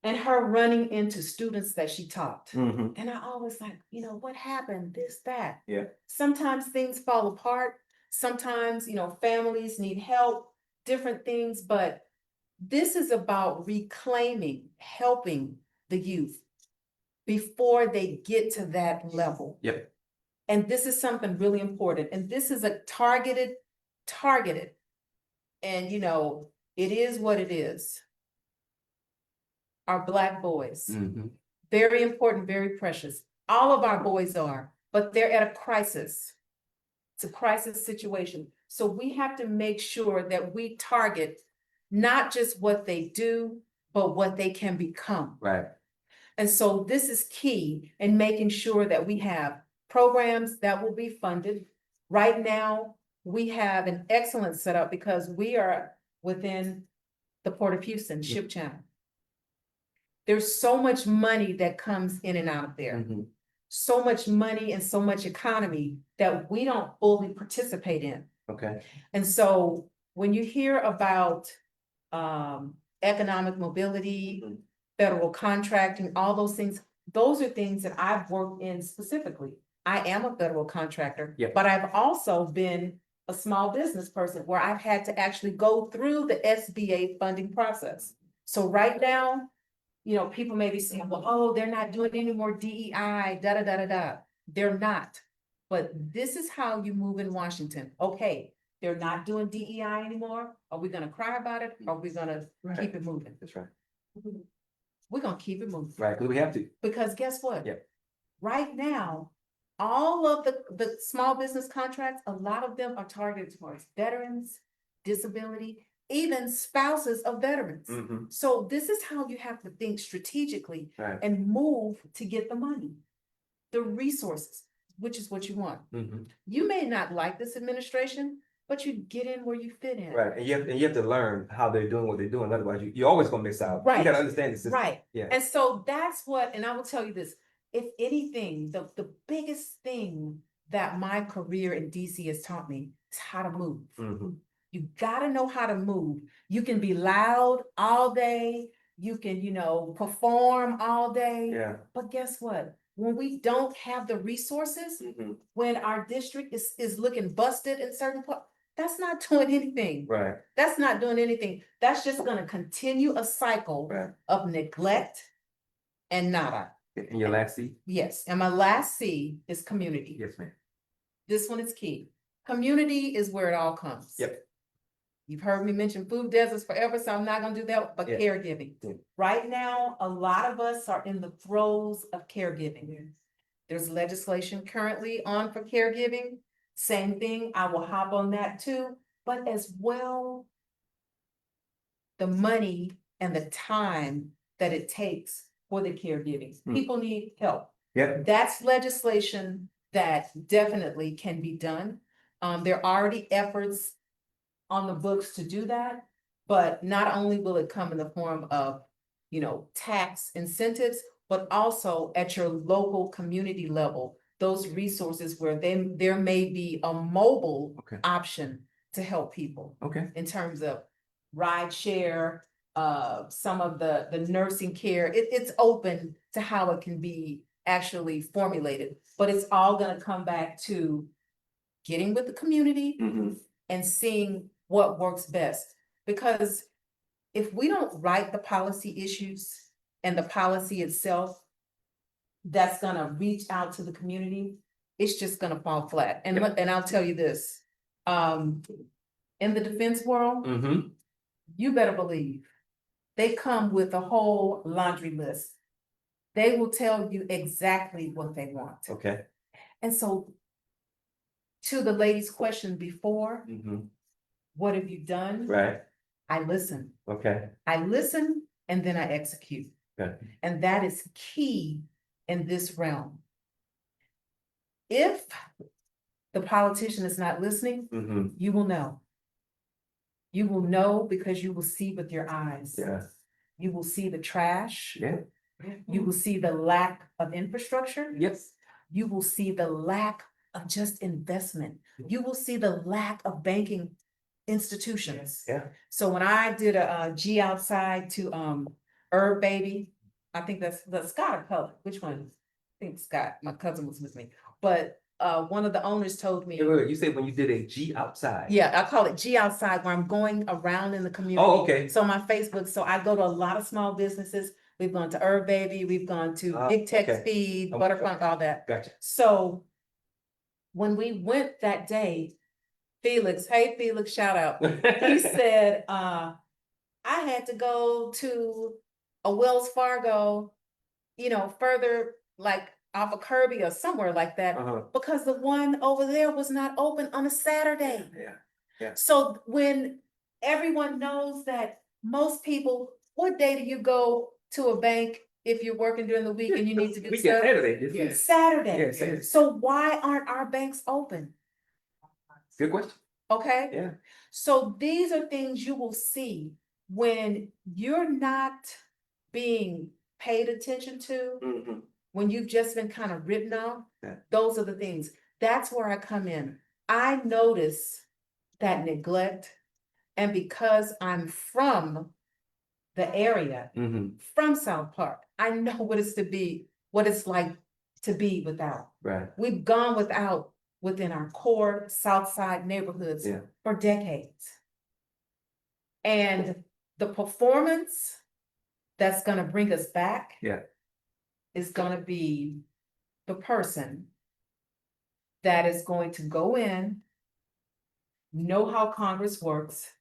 And her running into students that she taught. Mhm. And I always like, what happened? This, that. Yeah. Sometimes things fall apart. Sometimes, families need help, different things, but this is about reclaiming, helping the youth before they get to that level. Yep. And this is something really important. And this is a targeted. And it is what it is. Our Black boys. Mhm. Very important, very precious. All of our boys are, but they're at a crisis. It's a crisis situation. So we have to make sure that we target not just what they do, but what they can become. Right. And so this is key in making sure that we have programs that will be funded. Right now, we have an excellent setup because we are within the Port of Houston Ship Channel. There's so much money that comes in and out of there. Mhm. So much money and so much economy that we don't fully participate in. Okay. And so when you hear about economic mobility, Mhm. federal contracting, all those things are things that I've worked in specifically. I am a federal contractor, Yeah. but I've also been a small business person where I've had to actually go through the SBA funding process. So right now, people may be saying, well, oh, they're not doing any more DEI, da, da, da, da, da. They're not. But this is how you move in Washington. Okay, they're not doing DEI anymore. Are we gonna cry about it? Or are we gonna Right. keep it moving? That's right. We're gonna keep it moving. Right, because we have to. Because guess what? Yep. Right now, all of the small business contracts, a lot of them are targeted towards veterans, disability, even spouses of veterans. Mhm. So this is how you have to think strategically Right. and move to get the money, the resources, which is what you want. Mhm. You may not like this administration, but you get in where you fit in. Right, and you have to learn how they're doing what they're doing, otherwise you're always gonna miss out. You Right. gotta understand the system. Right. Yeah. And so that's what, and I will tell you this, if anything, the biggest thing that my career in DC has taught me is how to move. Mhm. You gotta know how to move. You can be loud all day. You can, perform all day. Yeah. But guess what? When we don't have the resources, Mhm. when our district is looking busted in certain parts, that's not doing anything. Right, That's not doing anything. That's just gonna continue a cycle right. of neglect and nada. And your last seat? Yes, and my last C is community. Yes, ma'am. This one is key. Community is where it all comes. Yep. You've heard me mention food deserts forever, so I'm not gonna do that, but Yeah. caregiving. Yeah. Right now, a lot of us are in the throes of caregiving. There's legislation currently on for caregiving. Same thing, I will hop on that too, but as well, the money and the time that it takes for the caregiving. Hmm. People need help. Yep. That's legislation that definitely can be done. There are already efforts on the books to do that, but not only will it come in the form of, tax incentives, but also at your local community level, those resources where there may be a mobile Okay. option to help people Okay. in terms of ride share, some of the nursing care. It's open to how it can be actually formulated, but it's all gonna come back to getting with the community Mhm. and seeing what works best. Because if we don't write the policy issues and the policy itself, that's gonna reach out to the community, it's just gonna fall flat. And and I'll tell you this, in the defense world, Mhm. you better believe they come with a whole laundry list. They will tell you exactly what they want. Okay. And so to the lady's question before, Mhm. what have you done? Right, I listen. okay. I listen and then I execute. Okay. And that is key in this realm. If the politician is not listening, Mhm. you will know. You will know because you will see with your eyes. Yeah, You will see the trash. yeah, You will see the lack of infrastructure. yes. You will see the lack of just investment. You will see the lack of banking institutions. Yeah. So when I did a G outside to Herb Baby, I think that's Scott or Cullen, which one? I think Scott, my cousin was with me, but one of the owners told me. Wait, wait, you said when you did a G outside? Yeah, I call it G outside, where I'm going around in the community. Oh, okay. So my Facebook, so I go to a lot of small businesses. We've gone to Herb Baby, we've gone to Big Tech okay. Speed, Okay. Butterfunk, all that. Gotcha. So when we went that day, Felix, hey Felix, shout out. He said, I had to go to a Wells Fargo, further like off of Kirby or somewhere like that, Uh-huh. because the one over there was not open on a Saturday. Yeah. So when everyone knows that most people, what day do you go to a bank if you're working during the week and you need to do Weekend, stuff? Saturday. Yes. Saturday. Yeah, Saturday. So why aren't our banks open? Good question. Okay? Yeah. So these are things you will see when you're not being paid attention to, Mhm. when you've just been kind of written off. Yeah. Those are the things. That's where I come in. I notice that neglect, and because I'm from the area, Mhm. from South Park, I know what it's like to be without. Right. We've gone without within our core South Side neighborhoods Yeah. for decades. And the performance that's gonna bring us back. Yeah. Is gonna be the person that is going to go in, know how Congress works,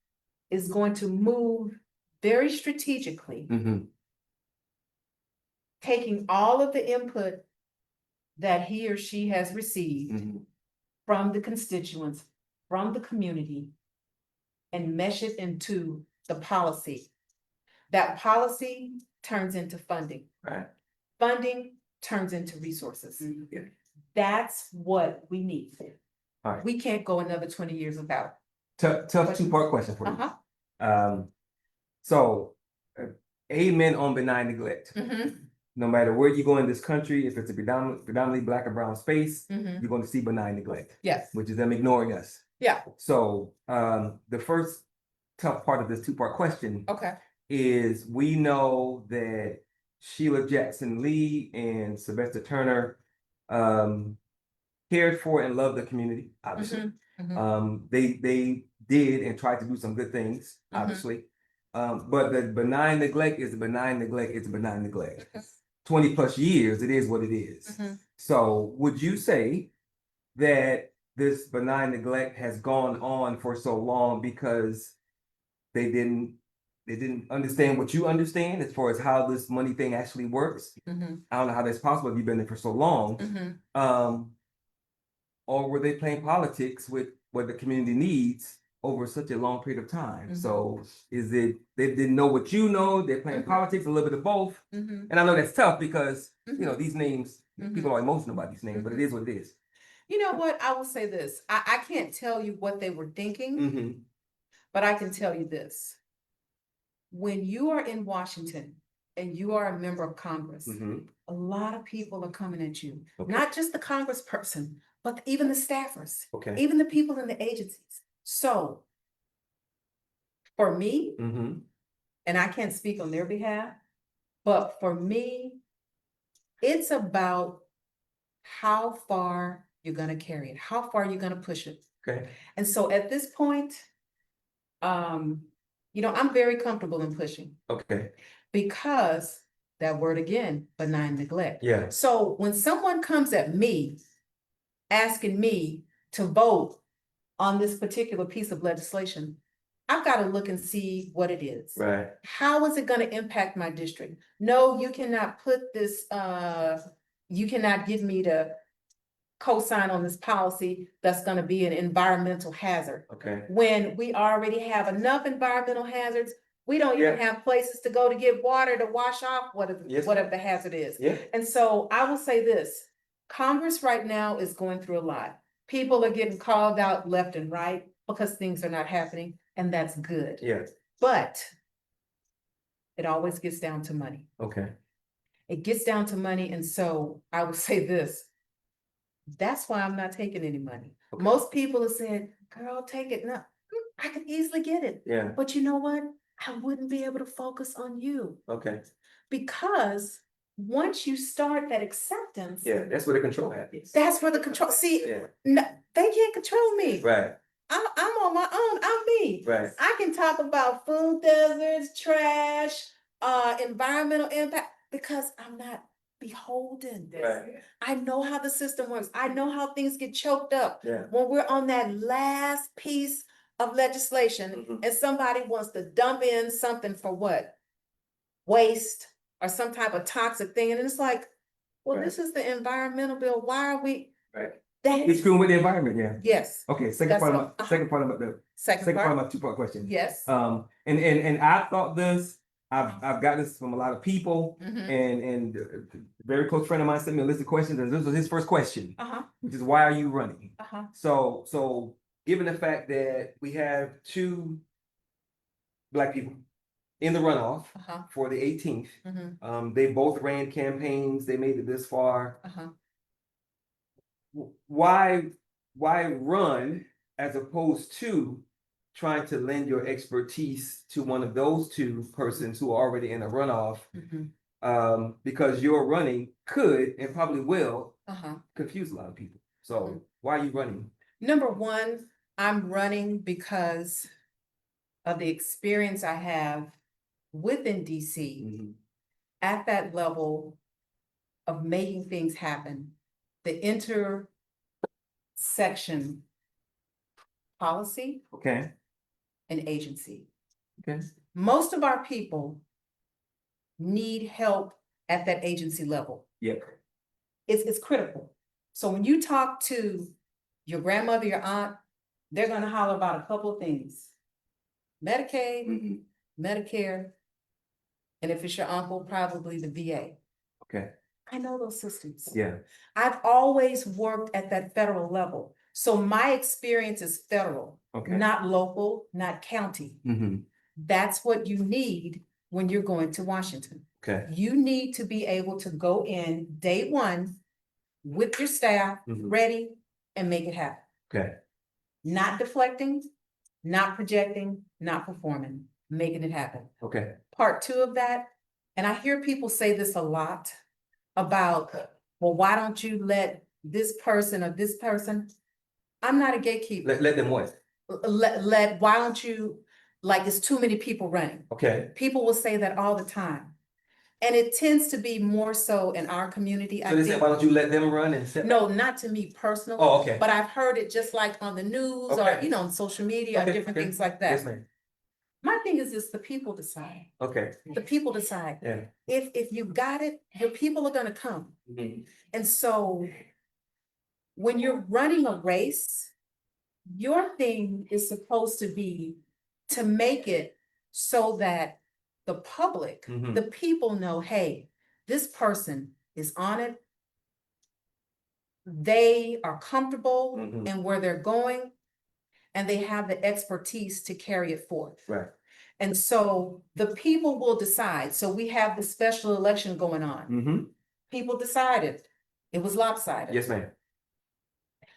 is going to move very strategically, Mhm. taking all of the input that he or she has received Mhm. from the constituents, from the community, and mesh it into the policy. That policy turns into funding. Right. Funding turns into resources. Yeah. That's what we need. All right. We can't go another 20 years without. Tough two-part question for you. Uh-huh. So, amen on benign neglect. Mm-hmm. No matter where you go in this country, if it's a predominantly Black or brown space, Mm-hmm. you're going to see benign neglect, Yes. which is them ignoring us. Yeah. So, the first tough part of this two-part question Okay. is we know that Sheila Jackson Lee and Sylvester Turner cared for and loved the community, obviously. Mm-hmm. They did and tried to do some good things, obviously. But the benign neglect is a benign neglect, it's a benign neglect. 20 plus years, it is what it is. Mm-hmm. So would you say that this benign neglect has gone on for so long because they didn't understand what you understand as far as how this money thing actually works? Mm-hmm. I don't know how that's possible if you've been there for so long. Mm-hmm. Or were they playing politics with what the community needs over such a long period of time? Mhm. So is it they didn't know what you know, they're playing Mhm. politics, a little bit of both? Mm-hmm. And I know that's tough because Mhm. you know these names, Mhm. people are emotional about these names, but it is what it is. You know what? I will say this. I can't tell you what they were thinking, but I can tell you this. When you are in Washington and you are a member of Congress, a lot of people are coming at you. Okay. Not just the congressperson, but even the staffers, Okay. even the people in the agencies. So for me, and I can't speak on their behalf, but for me, it's about how far you're gonna carry it, how far you're gonna push it. Okay. And so at this point, I'm very comfortable in pushing. Okay. Because that word again, benign neglect. Yeah. So when someone comes at me, asking me to vote on this particular piece of legislation, I've got to look and see what it is. Right. How is it going to impact my district? No, you cannot put this, you cannot give me to co-sign on this policy that's going to be an environmental hazard. Okay. When we already have enough environmental hazards, we don't even have places to go to get water to wash off whatever the hazard is. Yeah. And so I will say this, Congress right now is going through a lot. People are getting called out left and right because things are not happening. and that's good. Yeah, But it always gets down to money. okay, It gets down to money, and so I would say this. That's why I'm not taking any money. Okay. Most people have said, girl, take it. No, I could easily get it. yeah, But you know what? I wouldn't be able to focus on you okay, because once you start that acceptance, yeah, that's where the control happens. that's where the control. See, Yeah, no, they can't control me. right, I'm on my own. I'm me. right, I can talk about food deserts, trash, environmental impact because I'm not beholden. right, I know how the system works. I know how things get choked up. yeah, When we're on that last piece of legislation Mhm. and somebody wants to dump in something for what? Waste or some type of toxic thing. And it's like, well, this is the environmental bill. Why are we? right. That It's screwing with the environment, yeah. yes. Okay, second That's part of what- my, second part of the, Second second part part. of my two-part question. Yes. And I thought this, I've got this from a lot of people, Mhm. and a very close friend of mine sent me a list of questions, and this was his first question, Uh-huh. which is why are you running? Uh-huh. So given the fact that we have two Black people in the runoff Uh-huh. for the 18th, Mhm. they both ran campaigns, they made it this far. Uh-huh. Why run as opposed to trying to lend your expertise to one of those two persons who are already in a runoff? Mhm. Because your running could and probably will Uh-huh. confuse a lot of people. So Mhm. why are you running? Number one, I'm running because of the experience I have within DC Mhm. at that level of making things happen. The intersection policy Okay, and agency. okay, Most of our people need help at that agency level. yep, It's critical. So when you talk to your grandmother, your aunt, they're gonna holler about a couple of things. Medicaid, Mhm. Medicare, and if it's your uncle, probably the VA. Okay, I know those systems. yeah, I've always worked at that federal level. So my experience is federal, okay. not local, not county. Mhm. That's what you need when you're going to Washington. Okay, You need to be able to go in day one with your staff, Mhm. ready, and make it happen. okay, Not deflecting, not projecting, not performing, making it happen. okay, Part two of that, and I hear people say this a lot about, well, why don't you let this person or this person? I'm not a gatekeeper. let them what? Why don't you, like, it's too many people running. Okay, People will say that all the time. And it tends to be more so in our community, so I they said, think. why don't you let them run and set? No, not to me personally. Oh, okay. But I've heard it just like on the news or, Okay. on social media or Okay, different okay. things like Yes, that. ma'am. My thing is this, the people decide. Okay, The people decide. yeah. If you got it, your people are gonna come. Mhm. And so when you're running a race, your thing is supposed to be to make it so that the public, Mhm. the people know, hey, this person is on it. They are comfortable Mhm. in where they're going, and they have the expertise to carry it forth. Right. And so the people will decide. So we have the special election going on. Mm-hmm. People decided. It was lopsided. Yes, ma'am.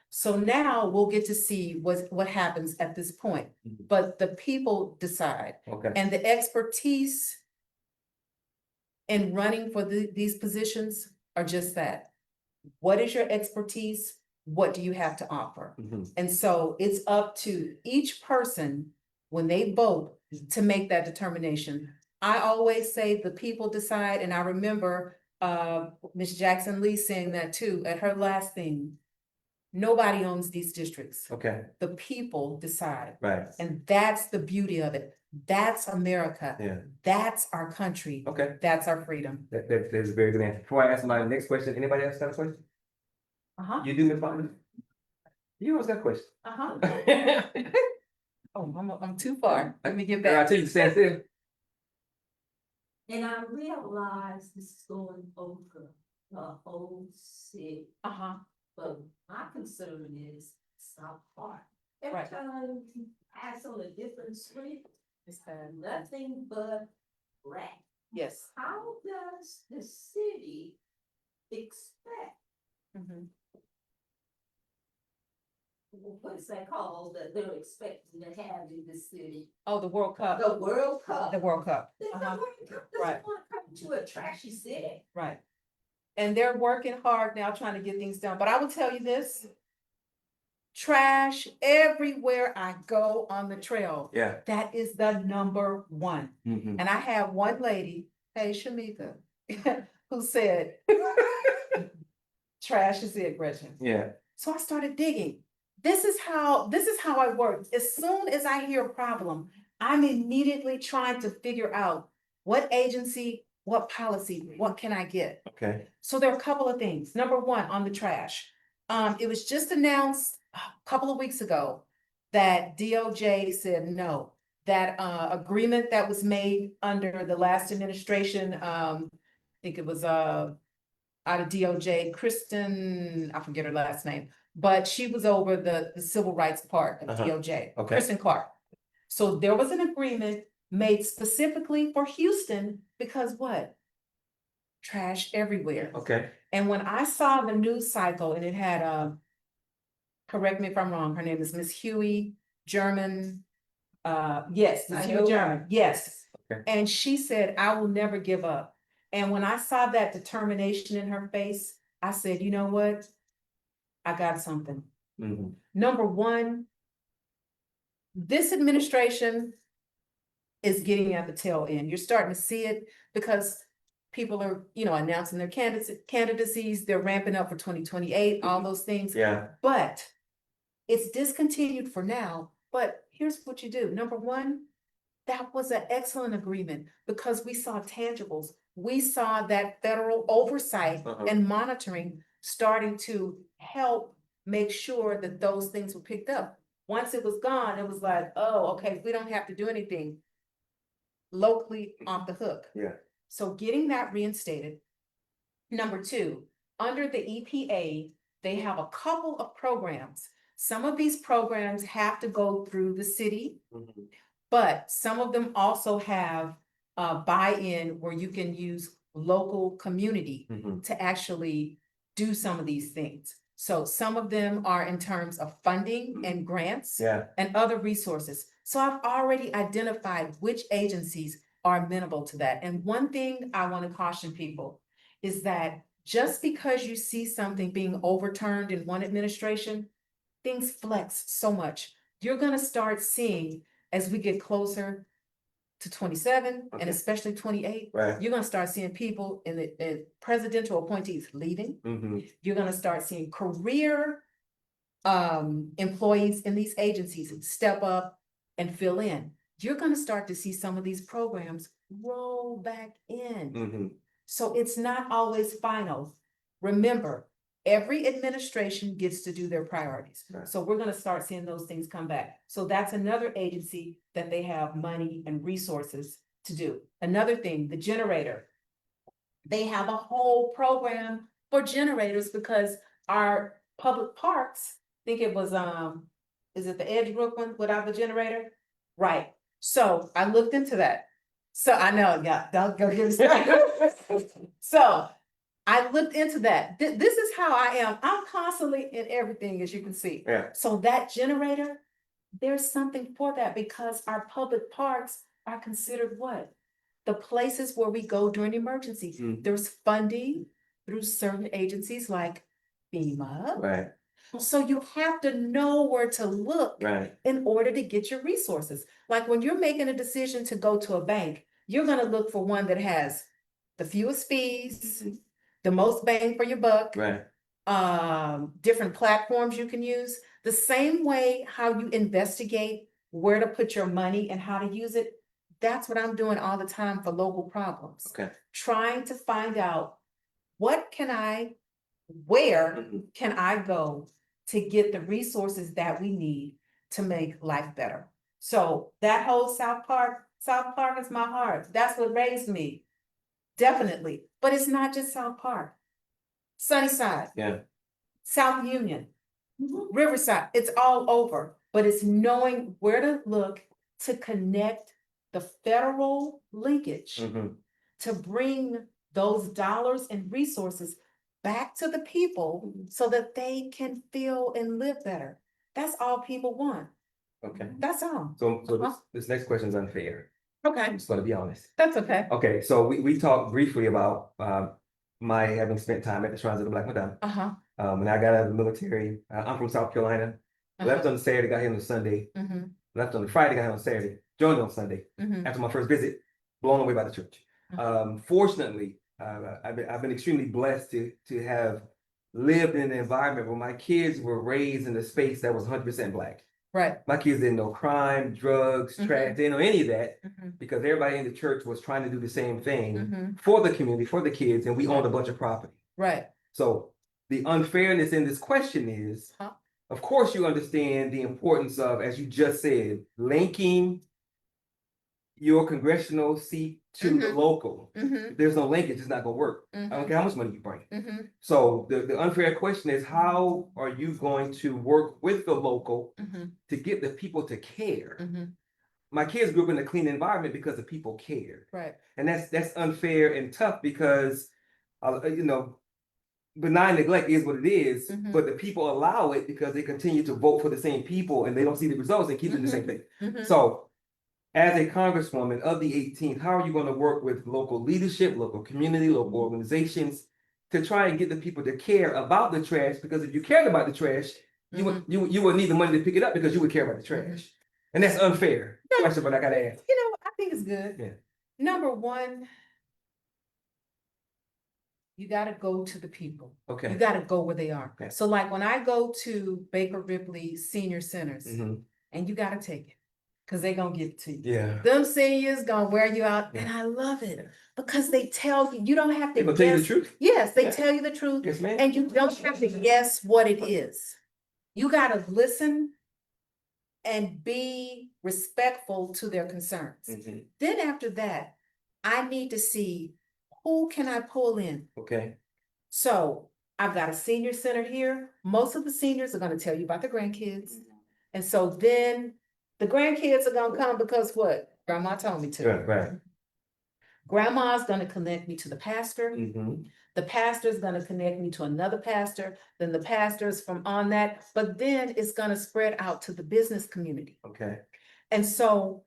So now we'll get to see what happens at this point. Mhm. But the people decide. Okay. And the expertise in running for these positions are just that. What is your expertise? What do you have to offer? Mhm. And so it's up to each person when they vote to make that determination. I always say the people decide, and I remember Ms. Jackson Lee saying that too at her last thing. Nobody owns these districts. Okay, The people decide. right. And that's the beauty of it. That's America. Yeah. That's our country. Okay. That's our freedom. That's a very good answer. Before I ask my next question, anybody else got a question? Uh-huh. You do, Ms. Butler? You always got a question. Uh-huh. Oh, I'm too far. Let me get Girl, I back. tell you to stand still. And I realize this is going over the whole city, Uh-huh. but my concern is South Park. Every Right. time you pass on a different street, It's bad. nothing but rat. Yes. How does the city expect, Mhm. what is that called, that they're expecting to have in the city? Oh, the World Cup, The World Cup. the World Cup. The Uh-huh. World Cup Right. doesn't want to come to a trashy city. Right. And they're working hard now trying to get things done, but I will tell you this. Trash everywhere I go on the trail. Yeah. That is the number one. Mhm. And I have one lady, hey Shamika, who said, trash is it, Gretchen. Yeah. So I started digging. This is how I work. As soon as I hear a problem, I'm immediately trying to figure out what agency, what policy, what can I get? Okay. So there are a couple of things. Number one, on the trash. It was just announced a couple of weeks ago that DOJ said no. That agreement that was made under the last administration, I think it was out of DOJ, Kristen, I forget her last name, but she was over the civil rights part of Uh-huh. DOJ, Okay. Kristen Clark. So there was an agreement made specifically for Houston because what? Trash everywhere. Okay. And when I saw the news cycle and it had, correct me if I'm wrong, her name is Miss Huey German. Yes, I Miss know Huey her. German, yes. Okay. And she said, I will never give up. And when I saw that determination in her face, I said, you know what? I got something. Mhm. Number one, this administration is getting at the tail end. You're starting to see it because people are, announcing their candidacies, they're ramping up for 2028, all those things. Yeah. But it's discontinued for now. But here's what you do. Number one, that was an excellent agreement because we saw tangibles. We saw that federal oversight Uh-huh. and monitoring starting to help make sure that those things were picked up. Once it was gone, it was like, oh, okay, we don't have to do anything locally off the hook. Yeah. So getting that reinstated. Number two, under the EPA, they have a couple of programs. Some of these programs have to go through the city, Mhm. but some of them also have buy-in where you can use local community Mhm. to actually do some of these things. So some of them are in terms of funding and grants Yeah. and other resources. So I've already identified which agencies are amenable to that. And one thing I want to caution people is that just because you see something being overturned in one administration, things flex so much. You're going to start seeing as we get closer to 27 Okay. and especially 28, Right. you're going to start seeing people in the presidential appointees leaving. Mhm. You're going to start seeing career employees in these agencies step up and fill in. You're going to start to see some of these programs roll back in. Mhm. So it's not always final. Remember, every administration gets to do their priorities. Right. So we're gonna start seeing those things come back. So that's another agency that they have money and resources to do. Another thing, the generator. They have a whole program for generators because our public parks, I think it was, is it the Edgebrook one without the generator? Right. So I looked into that. So I know, yeah, don't go get me started. So I looked into that. This is how I am. I'm constantly in everything, as you can see. Yeah. So that generator, there's something for that because our public parks are considered what? The places where we go during emergencies. Mhm. There's funding through certain agencies like FEMA. Right. So you have to know where to look Right. in order to get your resources. Like when you're making a decision to go to a bank, you're gonna look for one that has the fewest fees, Mhm. the most bang for your buck, Right. different platforms you can use. The same way how you investigate where to put your money and how to use it, that's what I'm doing all the time for local problems. Okay. Trying to find out where Mhm. can I go to get the resources that we need to make life better? So that whole South Park is my heart. That's what raised me. Definitely. But it's not just South Park. Sunnyside, Yeah. South Union, Mhm. Riverside, it's all over. but it's knowing where to look to connect the federal linkage Mhm. to bring those dollars and resources back to the people so that they can feel and live better. That's all people want. Okay, That's all. so this next question is unfair. Okay, I'm just gonna be honest. that's okay. Okay, so we talked briefly about my having spent time at the Shrines of the Black Madonna. Uh-huh. When I got out of the military, I'm from South Carolina. Left on Saturday, got here on Sunday. Mm-hmm. Left on the Friday, got here on Saturday. Joined on Sunday. Mm-hmm. After my first visit, blown away by the church. Fortunately, I've been extremely blessed to have lived in an environment where my kids were raised in a space that was 100% Black. Right. My kids didn't know crime, drugs, trash, they didn't know any of that Mm-hmm. because everybody in the church was trying to do the same thing Mm-hmm. for the community, for the kids, and we owned a bunch of property. Right. So the unfairness in this question is, Huh? of course, you understand the importance of, as you just said, linking your congressional seat to the Mhm. local. Mm-hmm. If there's no linkage, it's not gonna work. I don't Mm-hmm. care how much money you bring. Mm-hmm. So the unfair question is, how are you going to work with the local Mm-hmm. to get the people to care? Mm-hmm. My kids grew up in a clean environment because the people cared. Right. And that's unfair and tough because, benign neglect is what it is, Mhm. but the people allow it because they continue to vote for the same people and they don't see the results and keep doing the same thing. Mm-hmm. So, as a congresswoman of the 18th, how are you going to work with local leadership, local community, local organizations to try and get the people to care about the trash? Because if you cared about the trash, you would need the money to pick it up because you would care about the trash. And that's unfair question, but I gotta ask. I think it's good. Yeah. Number one, you gotta go to the people. Okay. You gotta go where they are. Okay. So like when I go to Baker Ripley Senior Centers, Mhm. and you gotta take it, cause they gonna give it to you. Yeah. Them seniors gonna wear you out, Yeah. and I love it because they tell you, you don't have to They gonna tell you the guess. truth? Yes, they Yeah. tell you the truth, Yes, ma'am. and you don't have to guess what it is. You gotta listen and be respectful to their concerns. Mhm. Then after that, I need to see who can I pull in. Okay. So I've got a senior center here. Most of the seniors are gonna tell you about the grandkids. And so then the grandkids are gonna come because what? Grandma told me to. Right. Grandma's gonna connect me to the pastor. Mhm. The pastor's gonna connect me to another pastor, then the pastors from on that, but then it's gonna spread out to the business community. Okay. And so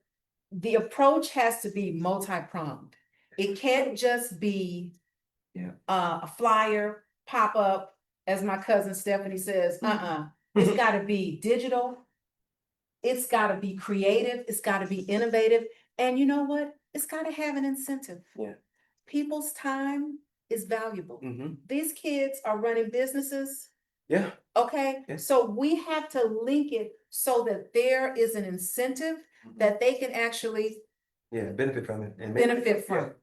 the approach has to be multi-pronged. It can't just be a flyer, pop up, as my cousin Stephanie says, It's gotta be digital. It's gotta be creative. It's gotta be innovative. And you know what? It's gotta have an incentive. Yeah. People's time is valuable. Mhm. These kids are running businesses. Yeah. Okay, Yeah. so we have to link it so that there is an incentive that they can actually Benefit from it and benefit from.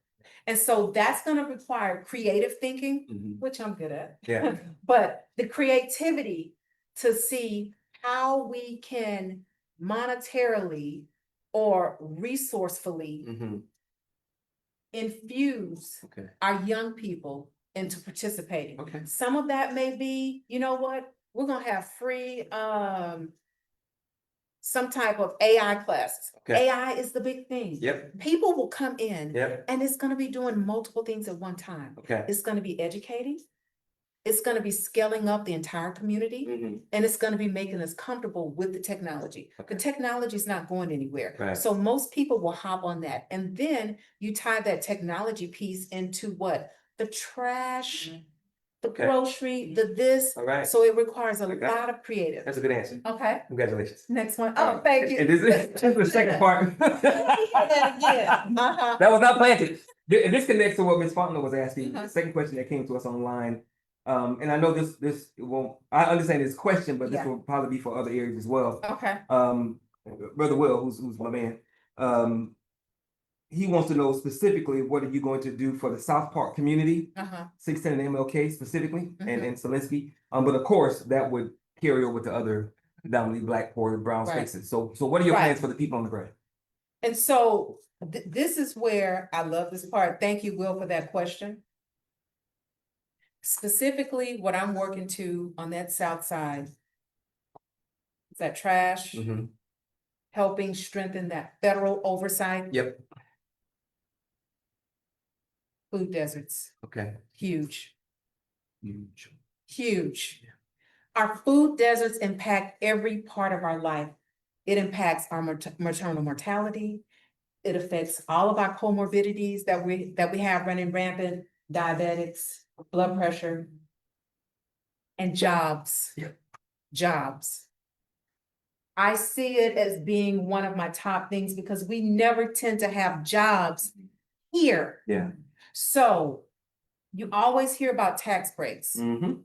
And so that's gonna require creative thinking, Mhm. which I'm good at. Yeah. But the creativity to see how we can monetarily or resourcefully Mhm. infuse Okay. our young people into participating. Okay. Some of that may be, you know what, we're gonna have free some type of AI classes. Okay. AI is the big thing. Yep. People will come in Yep. and it's gonna be doing multiple things at one time. Okay. It's gonna be educating. It's gonna be scaling up the entire community. Mhm. And it's gonna be making us comfortable with the technology. Okay. The technology is not going anywhere. Right. So most people will hop on that. And then you tie that technology piece into what? The trash, the Okay. grocery, the this. All right. So it requires a Okay. lot of creative. That's a good answer. Okay, Congratulations. next one. Oh, thank you. And this is the second part. Uh-huh. That was not planted. This connects to what Ms. Fontenot was asking. Uh-huh. The second question that came to us online. And I know this won't, I understand this question, but this Yeah. will probably be for other areas as well. Okay. Brother Will, who's my man, he wants to know specifically, what are you going to do for the South Park community, Uh-huh. 610 and MLK specifically, and Mhm. Solinsky. But of course, that would carry over to other dominantly Black or brown Right. spaces. So what are your Right. plans for the people on the ground? And so this is where I love this part. Thank you, Will, for that question. Specifically, what I'm working to on that south side Is that trash? Mhm. Helping strengthen that federal oversight? Yep, Food deserts, okay. huge, Huge. huge. Our food deserts impact every part of our life. It impacts our maternal mortality. It affects all of our comorbidities that we have running rampant, diabetics, blood pressure. And jobs. Yep. Jobs. I see it as being one of my top things because we never tend to have jobs here. Yeah. So you always hear about tax breaks. Mm-hmm.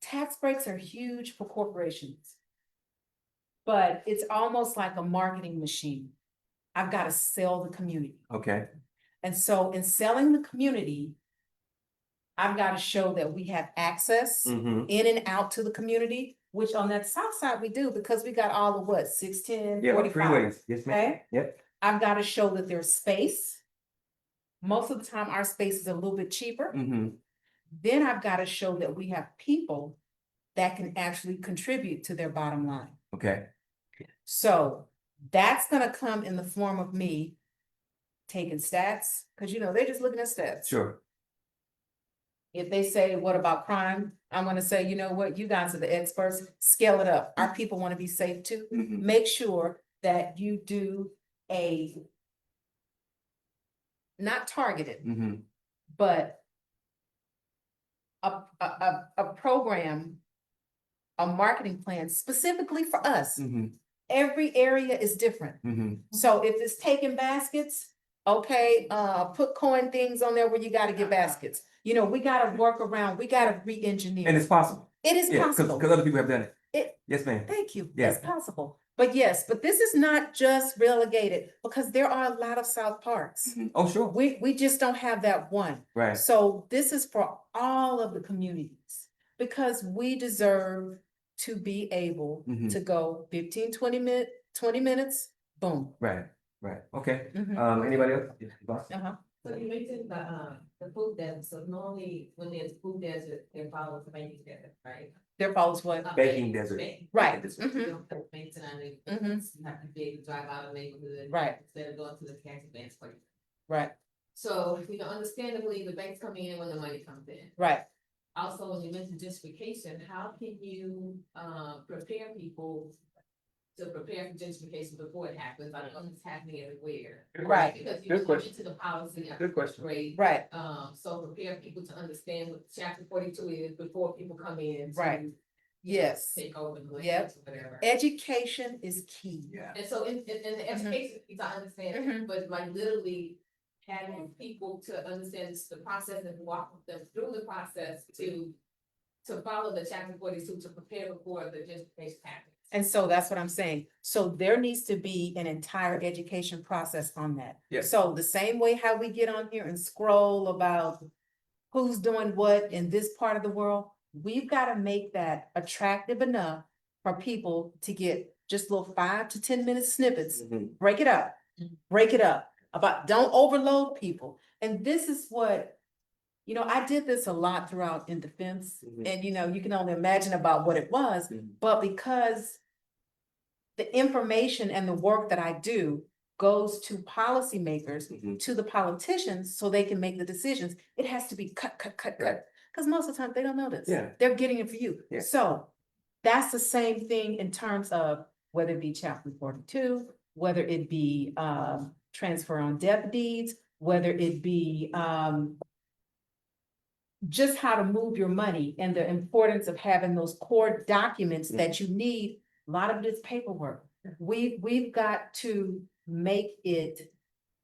Tax breaks are huge for corporations. But it's almost like a marketing machine. I've got to sell the community. Okay. And so in selling the community, I've got to show that we have access Mm-hmm. in and out to the community, which on that south side we do because we got all the what, 610, Yeah, 45. freeways. Yes, ma'am. Okay? Yep. I've got to show that there's space. Most of the time, our space is a little bit cheaper. Mm-hmm. Then I've got to show that we have people that can actually contribute to their bottom line. Okay. So that's gonna come in the form of me taking stats, because they're just looking at stats. Sure. If they say, what about crime? I'm gonna say, you know what, you guys are the experts, scale it up. Our people want to be safe too. Mm-hmm. Make sure that you do a not targeted, Mm-hmm. but a program, a marketing plan specifically for us. Mm-hmm. Every area is different. Mm-hmm. So if it's taking baskets, okay, put coin things on there where you gotta get baskets. We gotta work around, we gotta re-engineer. And it's possible. It is Yeah, possible. because other people have done it. It, Yes, ma'am. thank you. Yeah. It's possible. But this is not just relegated because there are a lot of South Parks. Mhm. Oh, sure. We just don't have that one. Right. So this is for all of the communities because we deserve to be able Mhm. to go 15, 20 minutes, boom. Right. Right. Okay. Mhm. Anybody else? Yes, boss? Uh-huh. So you mentioned the food desert, so normally when there's food desert, there follows baking desert, right? There follows what? Baking desert. Right. Desert. You Mhm. don't put paint on it, Mhm. you have to be able to drive out of the neighborhood. Right. Instead of going to the tax advance place. Right, So, understandably, the banks come in when the money comes in. right. Also, when you mentioned gentrification, how can you, prepare people to prepare for gentrification before it happens? I know it's happening everywhere. Right. Because you Good get question. into the policy. Good question. Great. Right, So prepare people to understand what chapter 42 is before people come in. to, Right. you know, Yes. Take over the land, Yep. whatever. Education is key. Yeah. And so in the education, piece, I understand, Mhm. but like literally having people to understand the process and walk them through the process to follow the chapter 42 to prepare before the gentrification happens. And so that's what I'm saying. So there needs to be an entire education process on that. Yes. So the same way how we get on here and scroll about who's doing what in this part of the world, we've got to make that attractive enough for people to get just little 5 to 10 minute snippets. Mhm. Break it up, don't overload people. And this is what, I did this a lot throughout in defense. Mhm. And you can only imagine about what it was, Mhm. but because the information and the work that I do goes to policymakers, Mhm. to the politicians, so they can make the decisions, it has to be cut. Right. Because most of the time, they don't know this. Yeah. They're getting it for you. Yeah. So that's the same thing in terms of whether it be chapter 42, whether it be transfer on debt deeds, whether it be just how to move your money and the importance of having those core documents that you need. A lot of it is paperwork. We've got to make it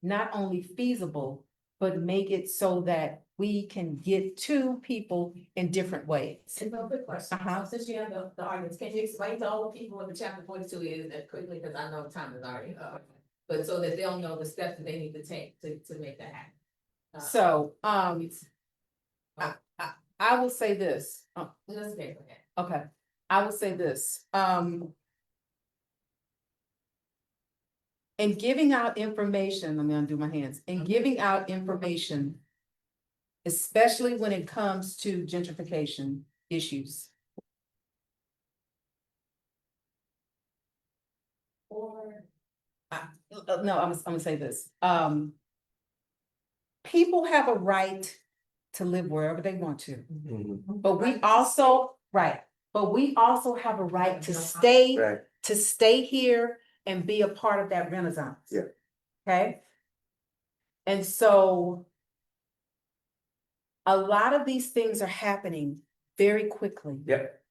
not only feasible, but make it so that we can get to people in different ways. And no quick question, Uh-huh. since you have the arguments, can you explain to all the people what the chapter 42 is that quickly, because I know time is already up. But so that they'll know the steps that they need to take to make that happen. So, I will say this, Let's get for that. okay, I will say this, in giving out information, let me undo my hands, in giving out information, especially when it comes to gentrification issues. Or. No, I'm gonna say this, people have a right to live wherever they want to, Mhm. but we also, right, but we also have a right to stay, Right. to stay here and be a part of that renaissance. Yeah. Okay? And so a lot of these things are happening very quickly. Yep.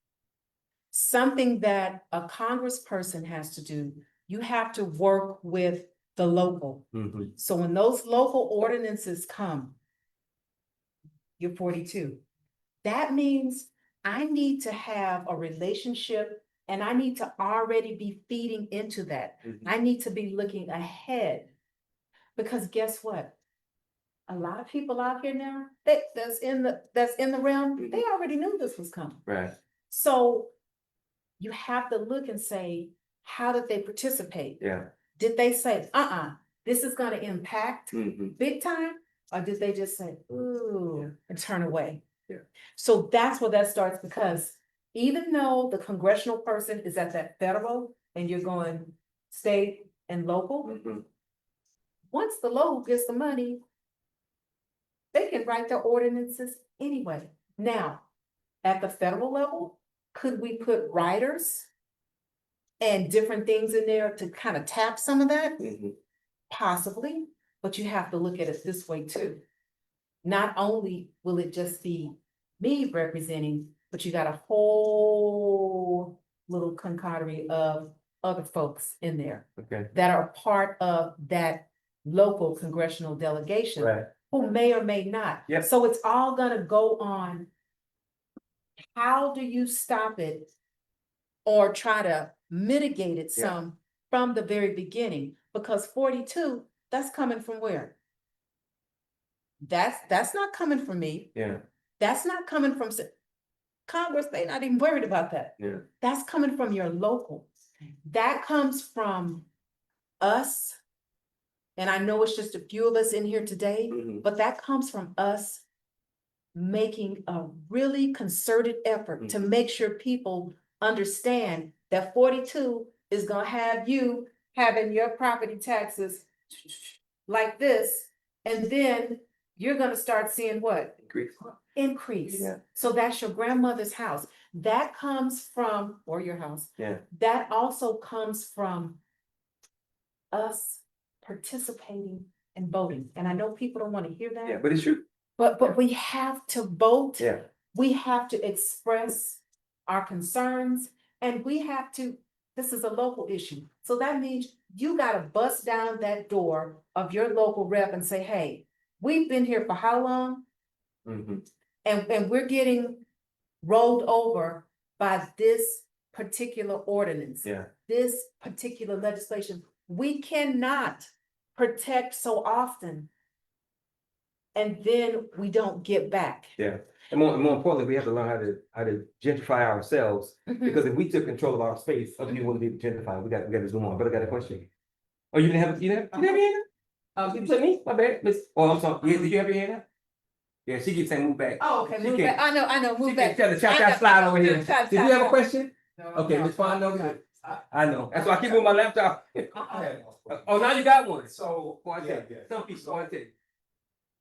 Something that a congressperson has to do, you have to work with the local. Mhm. So when those local ordinances come, you're 42. That means I need to have a relationship and I need to already be feeding into that. Mhm. I need to be looking ahead. Because guess what? A lot of people out here now, that's in the realm, they already knew this was coming. Right. So you have to look and say, how did they participate? Yeah. Did they say, this is gonna impact Mhm. big time? Or did they just say, ooh, Yeah. and turn away? Yeah. So that's where that starts, because even though the congressional person is at that federal and you're going state and local, Mhm. once the local gets the money, they can write their ordinances anyway. Now, at the federal level, could we put riders and different things in there to kind of tap some of that? Mhm. Possibly, but you have to look at it this way too. Not only will it just be me representing, but you got a whole little concoterie of other folks in there Okay. that are part of that local congressional delegation Right. who may or may not. Yep. So it's all gonna go on. How do you stop it or try to mitigate it Yeah. some from the very beginning? Because 42, that's coming from where? That's not coming from me. Yeah. That's not coming from Congress. They're not even worried about that. Yeah. That's coming from your local. That comes from us. And I know it's just a few of us in here today, Mhm. but that comes from us making a really concerted effort to make sure people understand that 42 is gonna have you having your property taxes like this, and then you're gonna start seeing what? Increase. Increase. Yeah. So that's your grandmother's house. That comes from, or your house. Yeah. That also comes from us participating and voting. And I know people don't want to hear that. Yeah, but it's true. But we have to vote. Yeah. We have to express our concerns, and we have to, this is a local issue. So that means you gotta bust down that door of your local rep and say, hey, we've been here for how long? Mhm. And we're getting rolled over by this particular ordinance. Yeah. This particular legislation. We cannot protect so often. And then we don't get back. Yeah. And more importantly, we have to learn how to gentrify ourselves, because if we took control of our space, other people wouldn't be gentrified. We got to zoom on. But I got a question. Oh, you didn't have, you didn't have your hand up? You put me? My bad. Miss, oh, I'm sorry. Did you have your hand up? Yeah, she keeps saying move back. Oh, okay, She move can't- back. I know, She move can't back. tell the cha-cha slide over here. Did you have a question? Okay, Ms. Fawn, no good. I know. That's why I keep moving my laptop. Oh, now you got one. So, Go ahead, yeah, take it. Some people, go ahead, take it.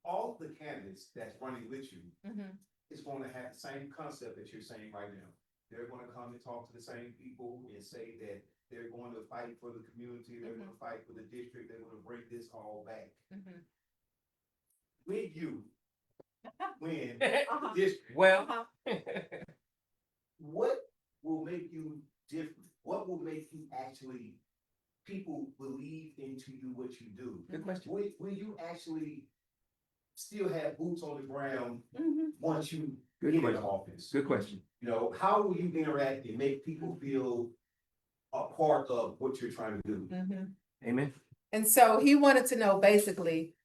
all the candidates that's running with you Mhm. is gonna have the same concept that you're saying right now. They're gonna come and talk to the same people and say that they're going to fight for the community, they're gonna fight for the district, they're gonna bring this all back. When you win the district, Well, what will make you different? What will make you actually, people believe into you, what you do? good question. Will you actually still have boots on the ground Mhm. once you Good get into question. office? Good question. You know, how will you interact and make people feel a part of what you're trying to do? Mhm. Amen. And so he wanted to know basically,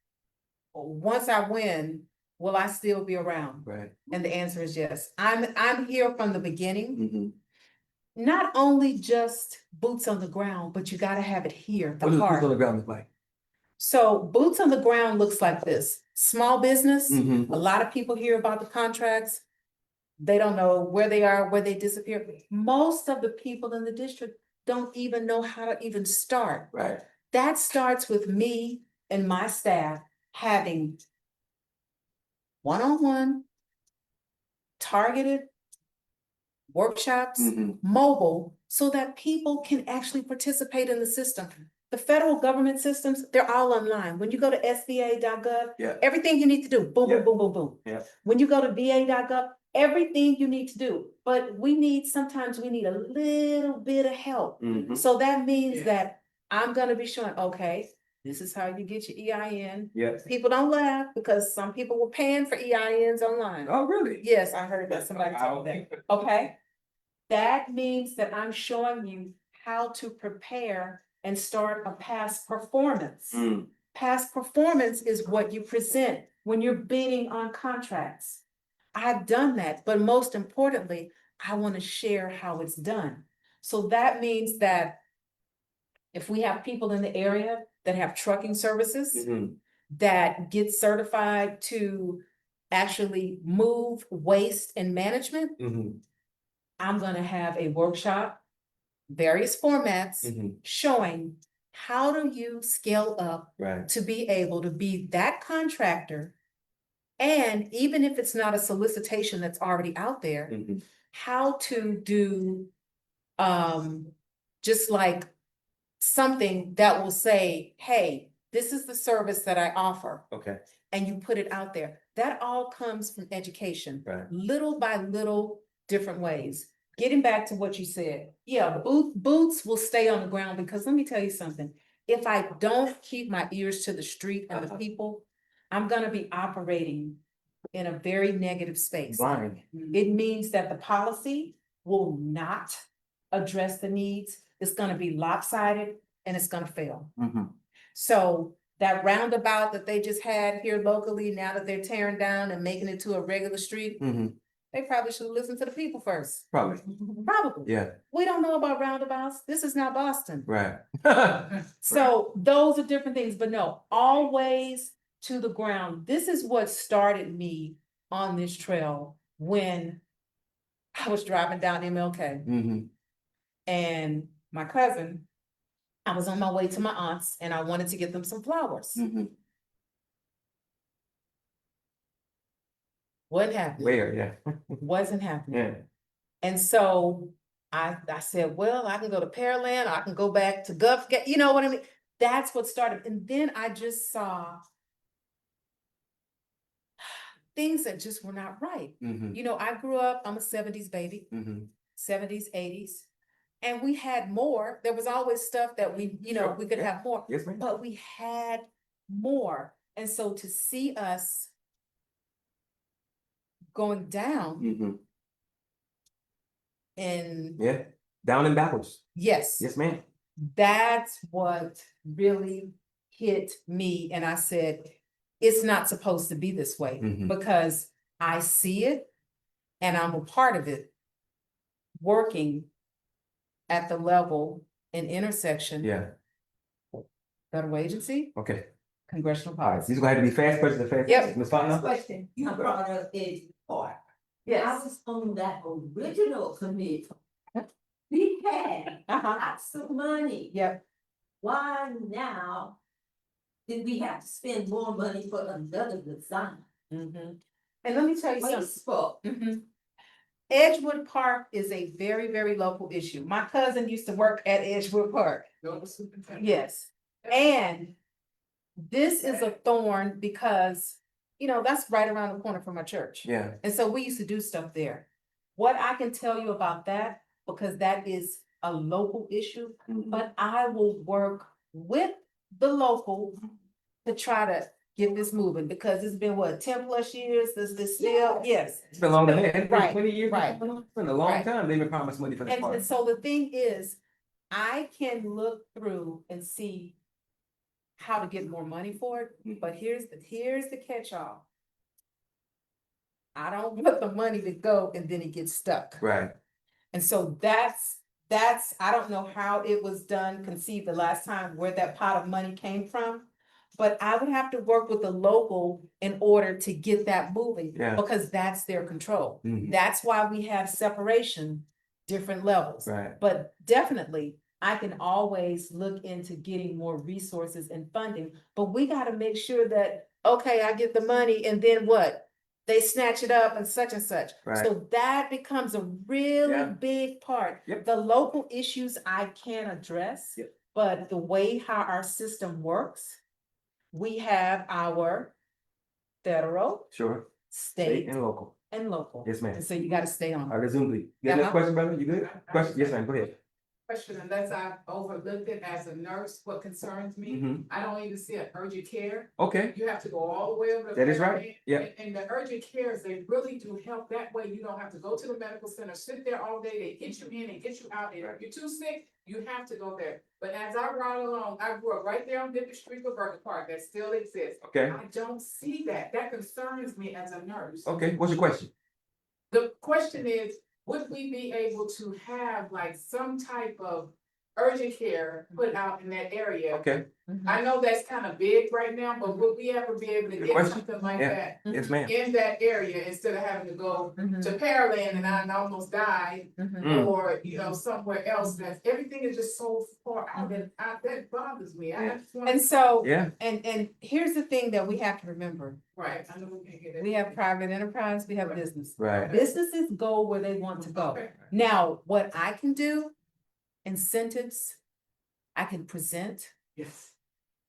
once I win, will I still be around? Right. And the answer is yes. I'm here from the beginning. Mm-hmm. Not only just boots on the ground, but you gotta have it here, the What does boots on heart. the ground look like? So boots on the ground looks like this. Small business, Mhm. a lot of people hear about the contracts. They don't know where they are, where they disappear. Most of the people in the district don't even know how to even start. Right. That starts with me and my staff having one-on-one, targeted workshops, Mhm. mobile, so that people can actually participate in the system. The federal government systems, they're all online. When you go to SBA.gov, Yeah. everything you need to do, boom, Yeah. boom, boom, boom, boom. Yeah. When you go to VA.gov, everything you need to do, but sometimes we need a little bit of help. Mhm. So that means that I'm gonna be showing, okay, this is how you get your EIN. Yeah. People don't laugh because some people were paying for EINs online. Oh, really? Yes, I heard that, somebody told me Wow. that, okay? That means that I'm showing you how to prepare and start a past performance. Mm. Past performance is what you present when you're bidding on contracts. I've done that, but most importantly, I want to share how it's done. So that means that if we have people in the area that have trucking services, Mhm. that get certified to actually move waste and management, Mhm. I'm gonna have a workshop, various formats, Mhm. showing how do you scale up Right. to be able to be that contractor. And even if it's not a solicitation that's already out there, Mhm. how to do just like something that will say, hey, this is the service that I offer. Okay. And you put it out there. That all comes from education. Right. Little by little, different ways. Getting back to what you said, yeah, boots will stay on the ground because let me tell you something. If I don't keep my ears to the street and the people, I'm gonna be operating in a very negative space. Blind. It means that the policy will not address the needs. It's gonna be lopsided and it's gonna fail. Mhm. So that roundabout that they just had here locally, now that they're tearing down and making it to a regular street, Mhm. they probably should have listened to the people first. Probably. Probably. Yeah. We don't know about roundabouts. This is not Boston. Right. So those are different things, but no, always to the ground. This is what started me on this trail when I was driving down MLK Mhm. and my cousin, I was on my way to my aunt's and I wanted to get them some flowers. Mhm. What happened? Where? Yeah. Wasn't happening. Yeah. And so I said, well, I can go to Pearland, I can go back to Gulf, you know what I mean? That's what started. And then I just saw things that just were not right. Mhm. You know, I grew up, I'm a 70s baby, Mhm. 70s, 80s. And we had more. There was always stuff that we, Sure, we could yeah. have more, Yes, ma'am. but we had more. And so to see us going down Mhm. and Yeah. Down and backwards. yes. Yes, ma'am. That's what really hit me. And I said, it's not supposed to be this way Mhm. because I see it and I'm a part of it. Working at the level and intersection, Yeah. federal agency, Okay. congressional All right. policy. These are gonna have to be fast questions. Fast. Yep. Ms. Fontenot? Question, you brought up Edge Park. I was on that original committee. We had lots of money. Yep. Why now did we have to spend more money for another design? Mhm. And let me tell you something. Wasteful. Mhm. Edgewood Park is a very, very local issue. My cousin used to work at Edgewood Park. Yes, and this is a thorn because, that's right around the corner from my church. Yeah. And so we used to do stuff there. What I can tell you about that, because that is a local issue, Mhm. but I will work with the local to try to get this moving, because it's been what, 10+ years, this still, yes. It's been longer than that. It's been Right, 20 years. right. It's been a long Right. time. They've been promised money for this And park. so the thing is, I can look through and see how to get more money for it, but here's the catch-all. I don't want the money to go and then it gets stuck. Right. And so that's, I don't know how it was done, conceived the last time, where that pot of money came from. But I would have to work with the local in order to get that moving. Yeah. Because that's their control. Mhm. That's why we have separation, different levels. Right. But definitely, I can always look into getting more resources and funding, but we gotta make sure that, okay, I get the money and then what? They snatch it up and such. Right. So that becomes a really Yeah. big part. Yep. The local issues I can address. Yep. But the way how our system works, we have our federal, Sure. state, and local. and local. Yes, ma'am. And so you gotta stay on. All right, resume, please. You got another Uh-huh. question, brother? You good? Question? Yes, ma'am. Go ahead. Question, unless I've overlooked it as a nurse, what concerns me, Mhm. I don't even see an urgent care. Okay. You have to go all the way over. to That is right. Fairhaven. Yeah. And the urgent cares, they really do help. That way you don't have to go to the medical center, sit there all day. They get you in and get you out. And if you're too sick, you have to go there. But as I ride along, I grew up right there on District Street with Burger Park, that still exists. Okay. I don't see that. That concerns me as a nurse. Okay. What's your question? The question is, would we be able to have like some type of urgent care put out in that area? Okay. I know that's kind of big right now, but would we ever be able to Good get question. something like Yeah. that Yes, ma'am. in that area instead of having to go Mhm, to Pearland and I almost died, mhm. Mm. or, you know, somewhere else? That's, everything is just so far out and that bothers me. I just want. And so, Yeah. and here's the thing that we have to remember. Right, I know we can get it. We have private enterprise, we have Right. business. Right. Businesses go where they want to go. Okay. Now, what I can do, incentives, I can present, Yes.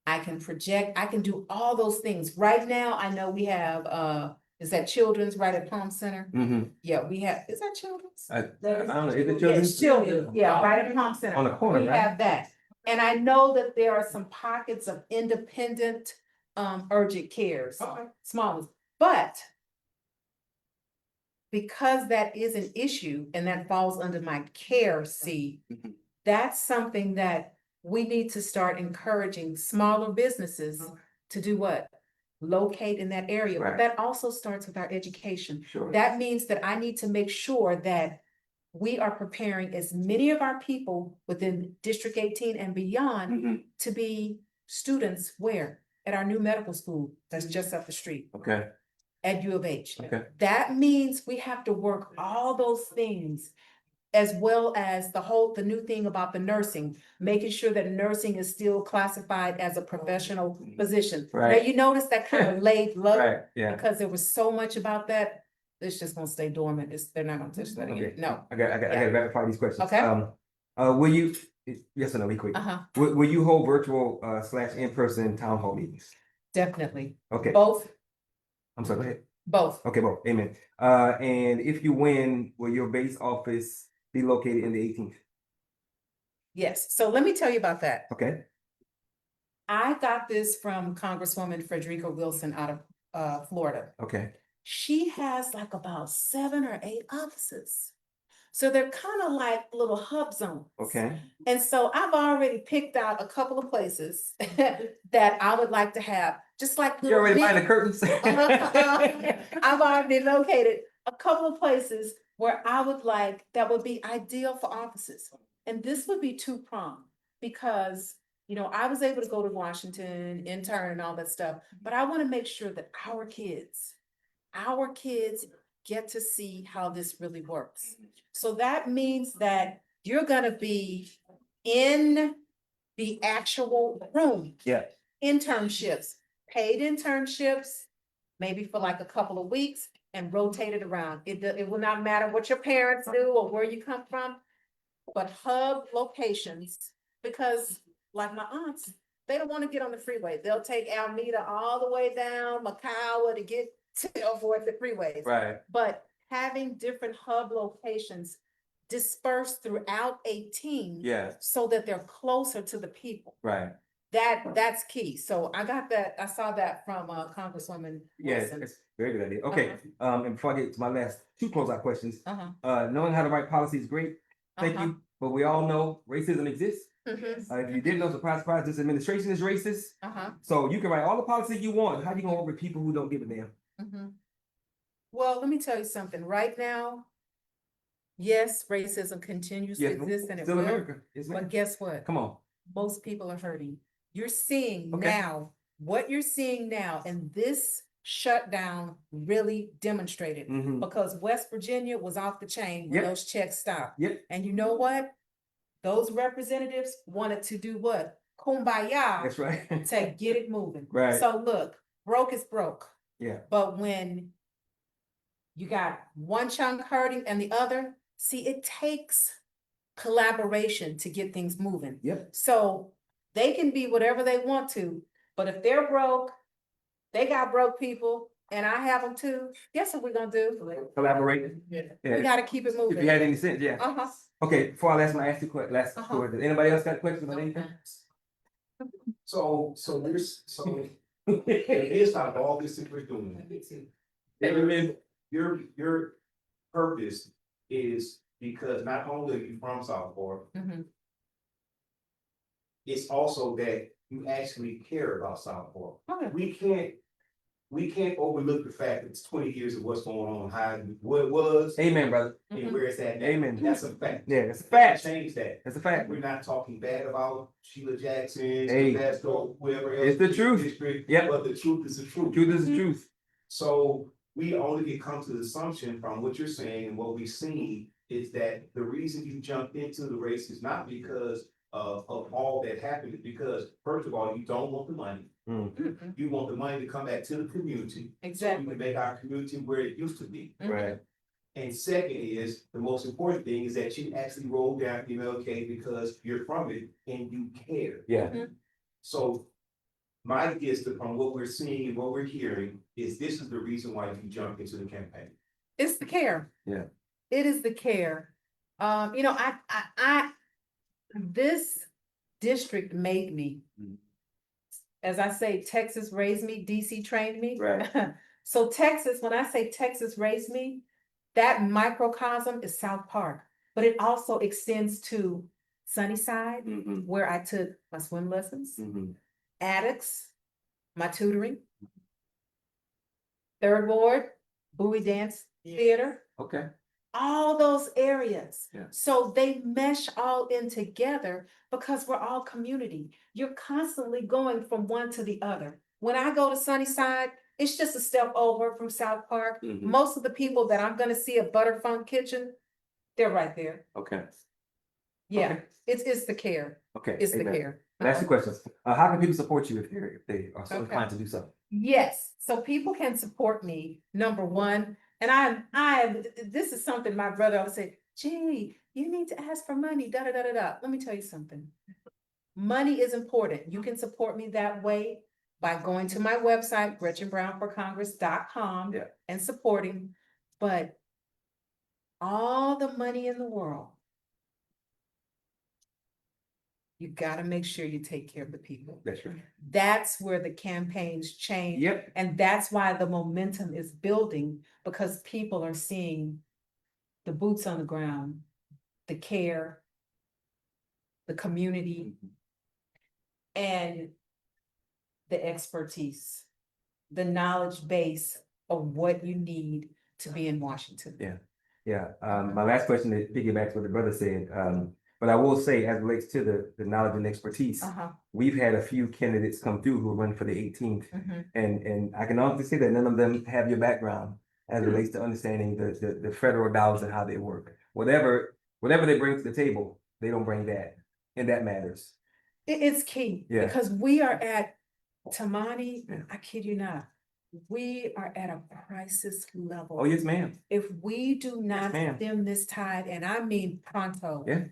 I can project, I can do all those things. Right now, I know we have, is that Children's right at Palm Center? Mm-hmm. Yeah, we have, is that Children's? I don't know. Is it Yes, children's? Children's, yeah, right at Palm Center. On the corner, We right? have that. And I know that there are some pockets of independent, urgent cares, Okay. small ones, but because that is an issue and that falls under my care seat, Mhm. that's something that we need to start encouraging smaller businesses to do what? Locate in that area. But Right. that also starts with our education. Sure. That means that I need to make sure that we are preparing as many of our people within District 18 and beyond Mhm. to be students where? At our new medical school that's just up the street Okay. at U of H. Okay. That means we have to work all those things, as well as the new thing about the nursing, making sure that nursing is still classified as a professional position. Now, Right. you notice that kind of laid low, Right. Yeah. because there was so much about that, it's just gonna stay dormant, they're not gonna touch that Okay. again, no. I got to rapid fire these questions. Okay. Will you? Yes or no? Be quick. Uh-huh, Will you hold virtual / in-person town hall meetings? definitely, Okay. both, I'm sorry. Go ahead. both, Okay, both. Amen. And if you win, will your base office be located in the 18th? yes, so let me tell you about that. Okay. I got this from Congresswoman Frederica Wilson out of Florida. Okay. She has like about 7 or 8 offices. So they're kind of like little hub zones. Okay. And so I've already picked out a couple of places that I would like to have, just like. You little already bit- buying the curtains? I've already located a couple of places where I would like, that would be ideal for offices. And this would be two-pronged, because, you know, I was able to go to Washington, intern and all that stuff, but I want to make sure that our kids get to see how this really works. So that means that you're gonna be in the actual room. Yeah. Internships, paid internships, maybe for like a couple of weeks and rotate it around. It will not matter what your parents do or where you come from, but hub locations, because like my aunts, they don't want to get on the freeway. They'll take Almeda all the way down Macau to get to avoid the freeways. Right. But having different hub locations dispersed throughout 18. Yeah. So that they're closer to the people. Right. That's key. So I got that, I saw that from Congresswoman Yes. Wilson. It's a very good idea. Okay. And before I get to my last 2 closeout questions, Uh-huh. knowing how to write policy is great. Thank Uh-huh. you. But we all know racism exists. Mhm. If you didn't know, surprise, surprise, this administration is racist. Uh-huh. So you can write all the policies you want. How you gonna work with people who don't give a damn? Mhm. Well, let me tell you something. Right now, yes, racism continues to Yes, ma'am. exist and it Still will. America. Yes, But ma'am. guess what? Come on. Most people are hurting. You're seeing Okay. now, what you're seeing now, and this shutdown really demonstrated. Mhm. Because West Virginia was off the chain when Yep. those checks stopped. Yep. And you know what? those representatives wanted to do what? Kumbaya That's right. to get it moving. Right. So look, broke is broke. Yeah. But when you got one chunk hurting and the other, see, it takes collaboration to get things moving. Yep. So they can be whatever they want to, but if they're broke, they got broke people, and I have them too, guess what we're gonna do? Collaborating. We Yeah. gotta keep it If you moving. had any sense, yeah. Uh-huh. Okay, before I ask you last Uh-huh. question, anybody else got questions about anything? So here's how all this is we're doing. Your purpose is because not only are you from Southport, Mhm. it's also that you actually care about Southport. Okay. We can't overlook the fact that it's 20 years of what's going on, how, what it was, Amen, brother. and where it's at now. Amen. That's a fact. Yeah, it's a fact. Change that. It's a fact. We're not talking bad about Sheila Jackson, Hey. Tabasco, whoever else. It's the truth. District, Yep. But the truth is the truth. Truth is the truth. So we only can come to the assumption from what you're saying and what we've seen is that the reason you jumped into the race is not because of all that happened, because first of all, you don't want the money. Mhm. You want the money to come back to the community. So we Exactly. can make our community where it used to be. Mhm. Right. And second is, the most important thing is that you actually rolled down MLK because you're from it and you care. Yeah. So my guess from what we're seeing and what we're hearing is this is the reason why you jumped into the campaign. It's the care. Yeah. It is the care. You know, this district made me. Mhm. As I say, Texas raised me, DC trained me. Right. So Texas, when I say Texas raised me, that microcosm is South Park, but it also extends to Sunnyside, Mhm. where I took my swim lessons, Mhm. Addicts, my tutoring, Third Ward, Bowie Dance Theater, Okay. all those areas. Yeah. So they mesh all in together because we're all community. You're constantly going from one to the other. When I go to Sunnyside, it's just a step over from South Park. Mhm. Most of the people that I'm gonna see at Butterfunk Kitchen, they're right there. Okay. Yeah, Okay. it's the care. Okay. It's the Amen. care. That's the question. How can people support you if they are so Okay. inclined to do so? Yes, so people can support me, number one, and this is something my brother always said, gee, you need to ask for money, da, da, da, da, da. Let me tell you something. Money is important. You can support me that way by going to my website, GretchenBrownForCongress.com, Yeah. and supporting, but all the money in the world, you gotta make sure you take care of the people. That's right. That's where the campaigns change. Yep. And that's why the momentum is building, because people are seeing the boots on the ground, the care, the community, and the expertise, the knowledge base of what you need to be in Washington. Yeah. Yeah. My last question that piggybacks what the brother said. But I will say, as it relates to the knowledge and expertise, Uh-huh. we've had a few candidates come through who run for the 18th. Mhm. And I can honestly say that none of them have your background as it relates to understanding the federal dollars and how they work. Whatever they bring to the table, they don't bring that, and that matters. It's key, Yeah. because we are at Tamani, Yeah. I kid you not, we are at a crisis level. Oh, yes, ma'am. If we do not ma'am. stem this tide, and I mean pronto. Yeah.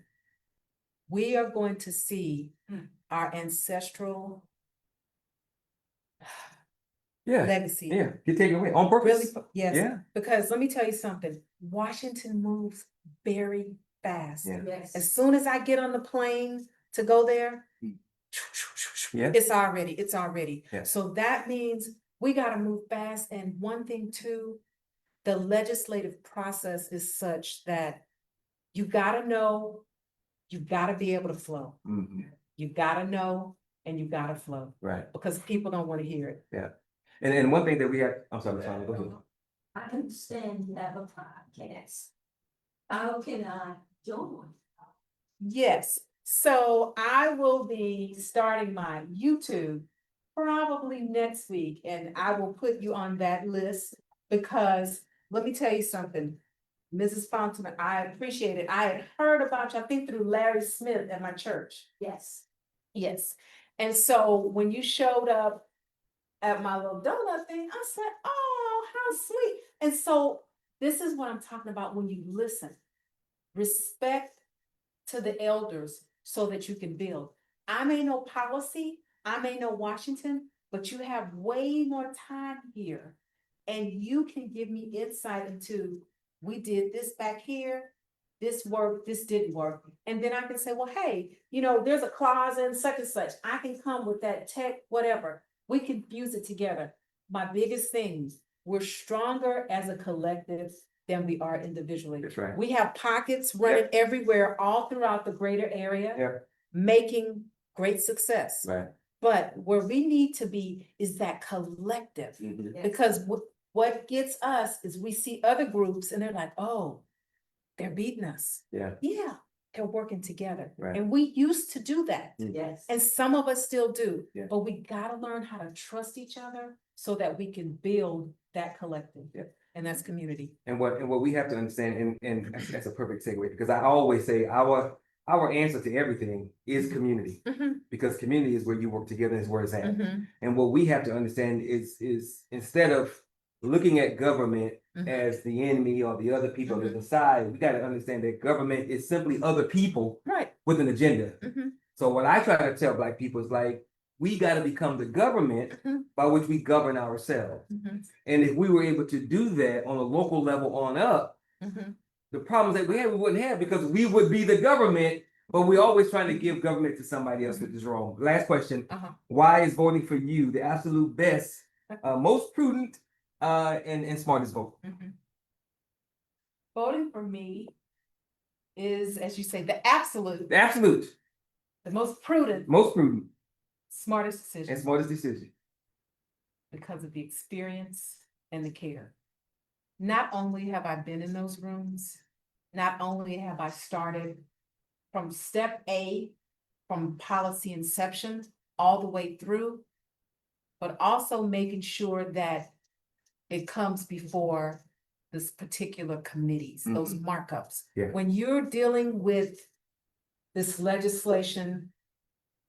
We are going to see our ancestral Yeah. legacy. Yeah. Get taken away on Really, purpose. yes, Yeah. because let me tell you something, Washington moves very fast. Yeah. Yes. As soon as I get on the plane to go there, Yeah. it's already. Yeah. So that means we gotta move fast, and one thing too, the legislative process is such that you gotta know, you gotta be able to flow. Mhm. You gotta know and you gotta flow, Right. because people don't wanna hear it. Yeah. And one thing that we have, I'm sorry, Sonia, go ahead. I understand you have a podcast. How can I join? Yes, so I will be starting my YouTube probably next week, and I will put you on that list, because let me tell you something. Mrs. Fountain, I appreciate it. I had heard about you, I think through Larry Smith at my church. Yes. Yes. And so when you showed up at my little donut thing, I said, oh, how sweet. And so this is what I'm talking about when you listen. Respect to the elders so that you can build. I may know policy, I may know Washington, but you have way more time here. And you can give me insight into, we did this back here, this worked, this didn't work. And then I can say, well, hey, you know, there's a clause in such and such. I can come with that tech, whatever. We can fuse it together. My biggest things, we're stronger as a collective than we are individually. That's right. We have pockets running everywhere, all throughout the greater area, Yep. making great success. Right. But where we need to be is that collective. Mhm. Because what gets us is we see other groups and they're like, oh, they're beating us. Yeah. Yeah, they're working together. Right. And we used to do that. Yes. And some of us still do. Yeah. But we gotta learn how to trust each other so that we can build that collective. Yeah. And that's community. And what we have to understand, and that's a perfect segue, because I always say our answer to everything is community. Mhm. Because community is where you work together, is where it's at. Mhm. And what we have to understand is instead of looking at government Mhm. as the enemy or the other people on the side, we gotta understand that government is simply other people Right. with an agenda. Mhm. So what I try to tell Black people is like, we gotta become the government Mhm. by which we govern ourselves. Mhm. And if we were able to do that on a local level on up, Mhm. the problems that we have, we wouldn't have, because we would be the government, but we're always trying to give government to somebody else, which is wrong. Last question, Uh-huh. why is voting for you the absolute best, most prudent, and smartest vote? Mhm. Voting for me is, as you say, the absolute, The absolute, the most prudent, most prudent, smartest and decision smartest decision. because of the experience and the care. Not only have I been in those rooms, not only have I started from step A, from policy inception all the way through, but also making sure that it comes before this particular committees, those markups. Yeah. When you're dealing with this legislation,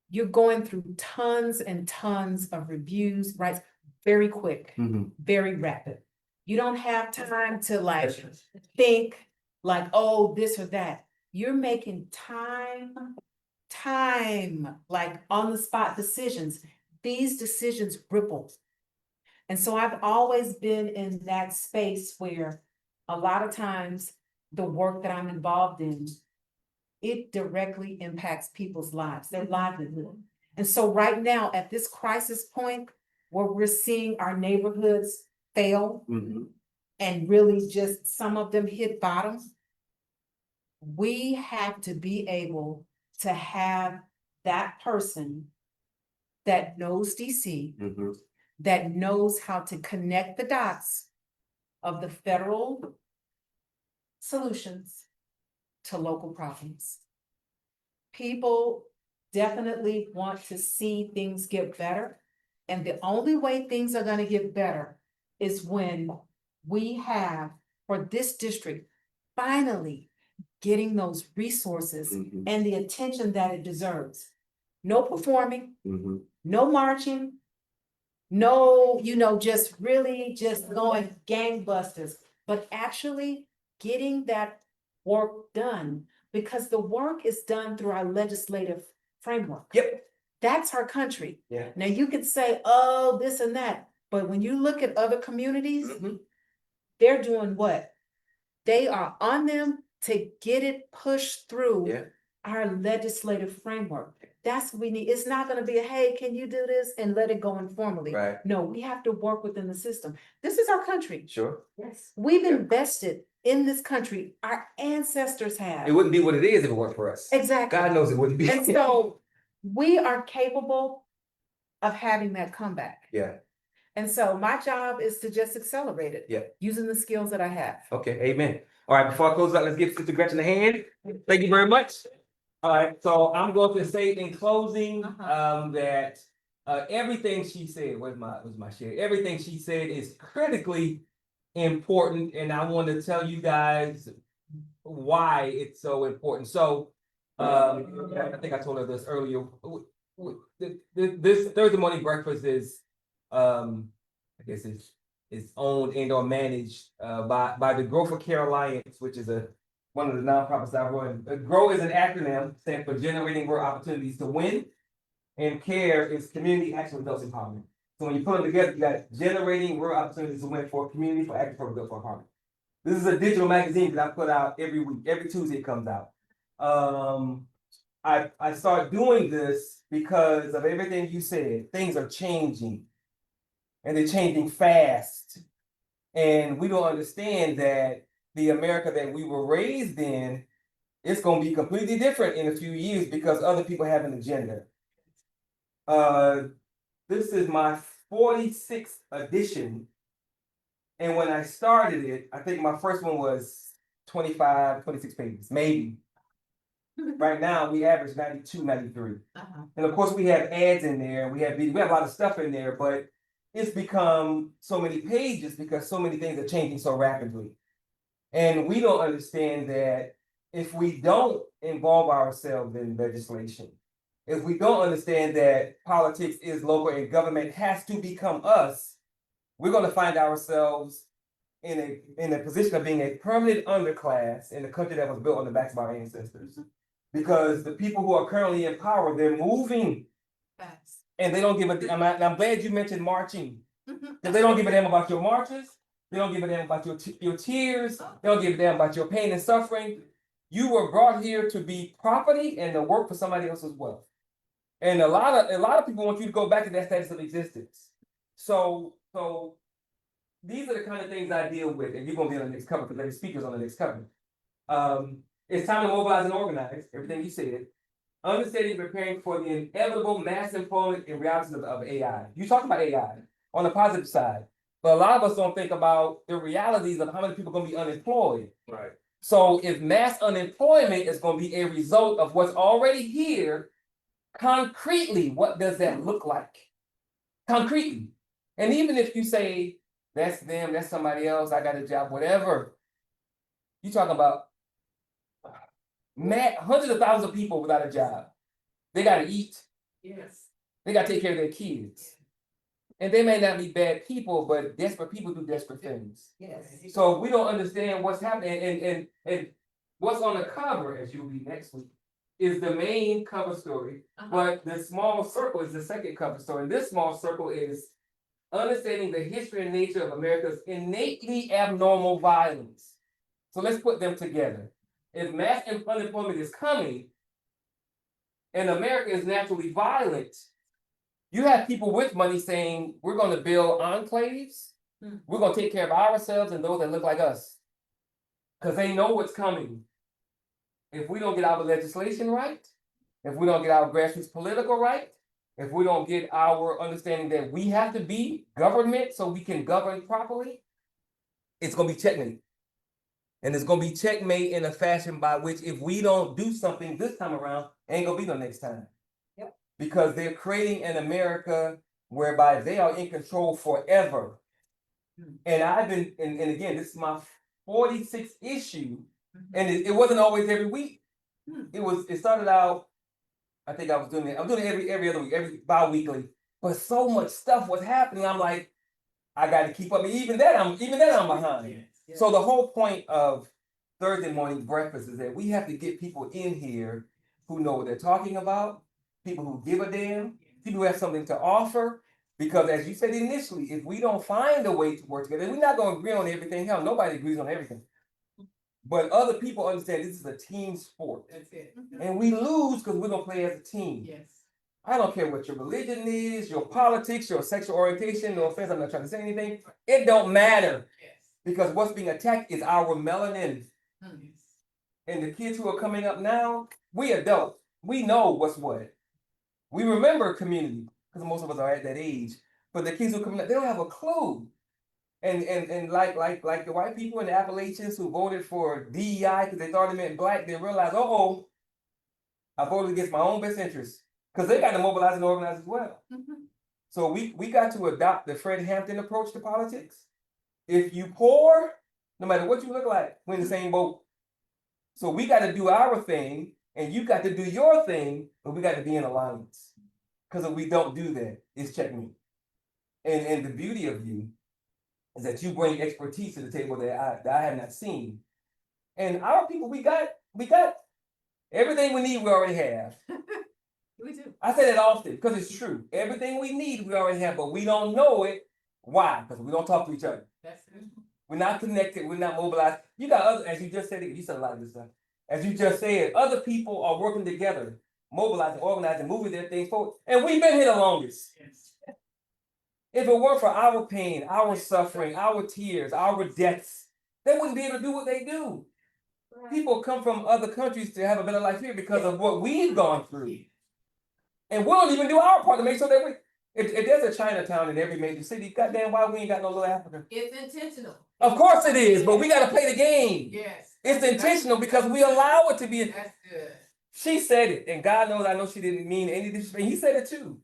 you're going through tons and tons of reviews, right? Very quick, Mhm. very rapid. You don't have time to like think like, oh, this or that. You're making time, like on the spot decisions. These decisions ripple. And so I've always been in that space where a lot of times the work that I'm involved in, it directly impacts people's lives, their livelihood. And so right now, at this crisis point, where we're seeing our neighborhoods fail Mhm. and really just some of them hit bottom, we have to be able to have that person that knows DC, Mhm. that knows how to connect the dots of the federal solutions to local problems. People definitely want to see things get better. And the only way things are gonna get better is when we have, for this district, finally getting those resources Mhm. and the attention that it deserves. No performing, Mhm. no marching, no, just really just going gangbusters, but actually getting that work done, because the work is done through our legislative framework. Yep. That's our country. Yeah. Now you could say, oh, this and that, but when you look at other communities, Mhm. they're doing what? They are on them to get it pushed through Yeah. our legislative framework. That's what we need. It's not gonna be a, hey, can you do this and let it go informally? Right. No, we have to work within the system. This is our country. Sure. Yes. We've Yeah. invested in this country. Our ancestors have. It wouldn't be what it is if it weren't for us. Exactly. God knows it wouldn't be. And so we are capable of having that comeback. Yeah. And so my job is to just accelerate it. Yeah. Using the skills that I have. Okay, amen. All right, before I close out, let's give Sister Gretchen a hand. Thank you very much. All right, so I'm going to say in closing, that everything she said, where's my share? Everything she said is critically important, and I want to tell you guys why it's so important. So, I think I told her this earlier. This Thursday morning breakfast is, I guess it's owned and or managed by the Grow for Care Alliance, which is one of the nonprofits I run. GROW is an acronym standing for Generating Rural Opportunities to Win, and CARE is Community Action Adults Empowerment. So when you put them together, you got Generating Rural Opportunities to Win for Community for Action for Adults for Empowerment. This is a digital magazine that I put out every week. Every Tuesday it comes out. I started doing this because of everything you said. Things are changing, and they're changing fast. And we don't understand that the America that we were raised in, it's going to be completely different in a few years because other people have an agenda. This is my 46th edition. And when I started it, I think my first one was 25, 26 pages, maybe. Right now, we average 92, 93. And of course, we have ads in there, we have a lot of stuff in there, but it's become so many pages because so many things are changing so rapidly. And we don't understand that if we don't involve ourselves in legislation, if we don't understand that politics is local and government has to become us, we're going to find ourselves in a position of being a permanent underclass in a country that was built on the backs of our ancestors. Because the people who are currently in power, they're moving. Facts. And they don't give a damn. I'm glad you mentioned marching. Because they don't give a damn about your marches. They don't give a damn about your tears. They don't give a damn about your pain and suffering. You were brought here to be property and to work for somebody else's wealth. And a lot of people want you to go back to that status of existence. So these are the kind of things I deal with, and you're gonna be on the next cover because there's speakers on the next cover. It's time to mobilize and organize, everything you said. Understanding and preparing for the inevitable mass employment and realities of AI. You talk about AI on the positive side, but a lot of us don't think about the realities of how many people are gonna be unemployed. Right. So if mass unemployment is gonna be a result of what's already here, concretely, what does that look like? Concretely. And even if you say, that's them, that's somebody else, I got a job, whatever. You talking about hundreds of thousands of people without a job. They gotta eat. Yes. They gotta take care of their kids. And they may not be bad people, but desperate people do desperate things. Yes. So we don't understand what's happening and what's on the cover, as you'll be next week, is the main cover story. But the small circle is the second cover story. And this small circle is understanding the history and nature of America's innately abnormal violence. So let's put them together. If mass unemployment is coming and America is naturally violent, you have people with money saying, we're going to build enclaves. We're going to take care of ourselves and those that look like us. Because they know what's coming. If we don't get our legislation right, if we don't get our grassroots political right, if we don't get our understanding that we have to be government so we can govern properly, it's going to be checkmate. And it's going to be checkmate in a fashion by which if we don't do something this time around, ain't going to be no next time. Yep. Because they're creating an America whereby they are in control forever. And I've been, and again, this is my 46th issue, and it wasn't always every week. It started out, I think I'm doing it every other week, every bi-weekly, but so much stuff was happening. I'm like, I got to keep up. Even that I'm behind. Yes. So the whole point of Thursday morning breakfast is that we have to get people in here who know what they're talking about, people who give a damn, people who have something to offer. Because as you said initially, if we don't find a way to work together, we're not going to agree on everything. Hell, nobody agrees on everything. But other people understand this is a team sport. That's it. And we lose because we don't play as a team. Yes. I don't care what your religion is, your politics, your sexual orientation. No offense, I'm not trying to say anything. It don't matter. Yes. Because what's being attacked is our melanin. Yes. And the kids who are coming up now, we adults, we know what's what. We remember community, because most of us are at that age. But the kids who are coming up, they don't have a clue. And like the white people in the Appalachians who voted for DEI because they thought it meant black, they realized, I voted against my own best interest. Because they got to mobilize and organize as well. So we got to adopt the Fred Hampton approach to politics. if you poor, no matter what you look like, we're in the same boat. So we got to do our thing, and you got to do your thing, but we got to be in alliance. Because if we don't do that, it's checkmate. And the beauty of you is that you bring expertise to the table that I have not seen. And our people, we got everything we need. We already have. We do. I say that often because it's true. Everything we need, we already have, but we don't know it. Why? Because we don't talk to each other. That's it. We're not connected. We're not mobilized. You got other, as you just said, you said a lot of this stuff. As you just said, other people are working together, mobilizing, organizing, moving their things forward. And we've been here the longest. Yes. If it weren't for our pain, our suffering, our tears, our deaths, they wouldn't be able to do what they do. People come from other countries to have a better life here because of what we've gone through. And we don't even do our part to make sure that if there's a Chinatown in every major city, goddamn, why we ain't got no little Africa? It's intentional. Of course it is, but we gotta play the game. Yes. It's intentional because we allow it to be. That's good. She said it, and God knows I know she didn't mean any disrespect. He said it too.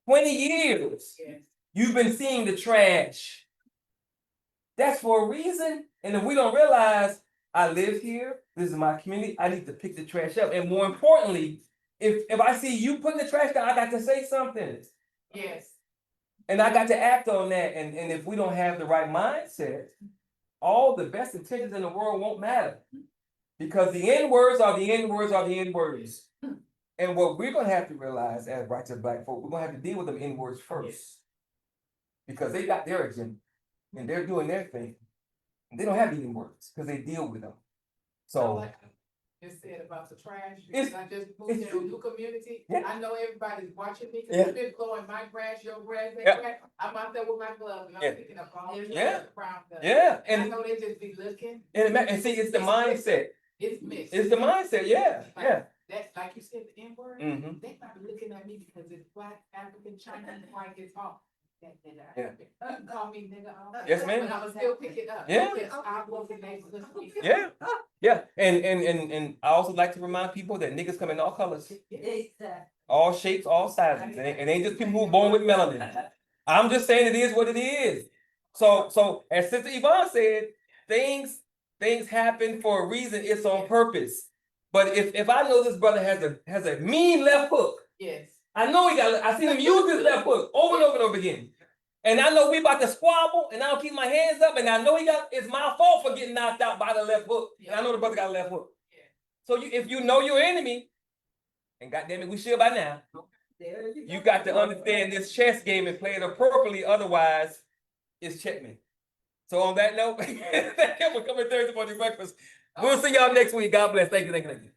20 years. Yes. You've been seeing the trash. That's for a reason. And if we don't realize I live here, this is my community, I need to pick the trash up. And more importantly, if I see you putting the trash down, I got to say something. Yes. And I got to act on that. And if we don't have the right mindset, all the best intentions in the world won't matter. Because the N words are the N words are the N words. And what we're gonna have to realize as righteous Black folk, we're gonna have to deal with them N words first. Because they got their agenda and they're doing their thing. And they don't have any words because they deal with them. So Like I just said about the trash, It's- because I just moved it's in a true. new community. Yeah. I know everybody's watching me, Yeah. because they're blowing my grass, your grass, their Yeah. grass. I'm out there with my gloves and Yeah. I'm picking up all the Yeah. brown stuff. yeah, And I and know they just be looking, and see, it's the mindset. it's mixed. It's the mindset, yeah. That, like you said, the N word, Mm-hmm. they might be looking at me because it's Black, African, Chinese, white, it's all. That nigga. Yeah. Call me nigga all day. Yes, ma'am. But I'ma still pick it up. Yeah. Because I was the neighborhood. Yeah. Yeah. And I also like to remind people that niggas come in all colors, Exactly. all shapes, all sizes. It ain't just people who are born with melanin. I'm just saying it is what it is. So as Sister Yvonne said, things happen for a reason, it's on purpose. But if I know this brother has a mean left hook, Yes. I know I seen him use his left hook over and over and over again. And I know we about to squabble, and I don't keep my hands up, and I know it's my fault for getting knocked out by the left hook. And I know the brother got a left hook. Yeah. So if you know your enemy, and goddamn it, we should by now, There you got to understand this chess game and play it appropriately, otherwise it's checkmate. So on that note, thank you for coming Thursday morning breakfast. We'll see y'all next week. God bless. Thank you.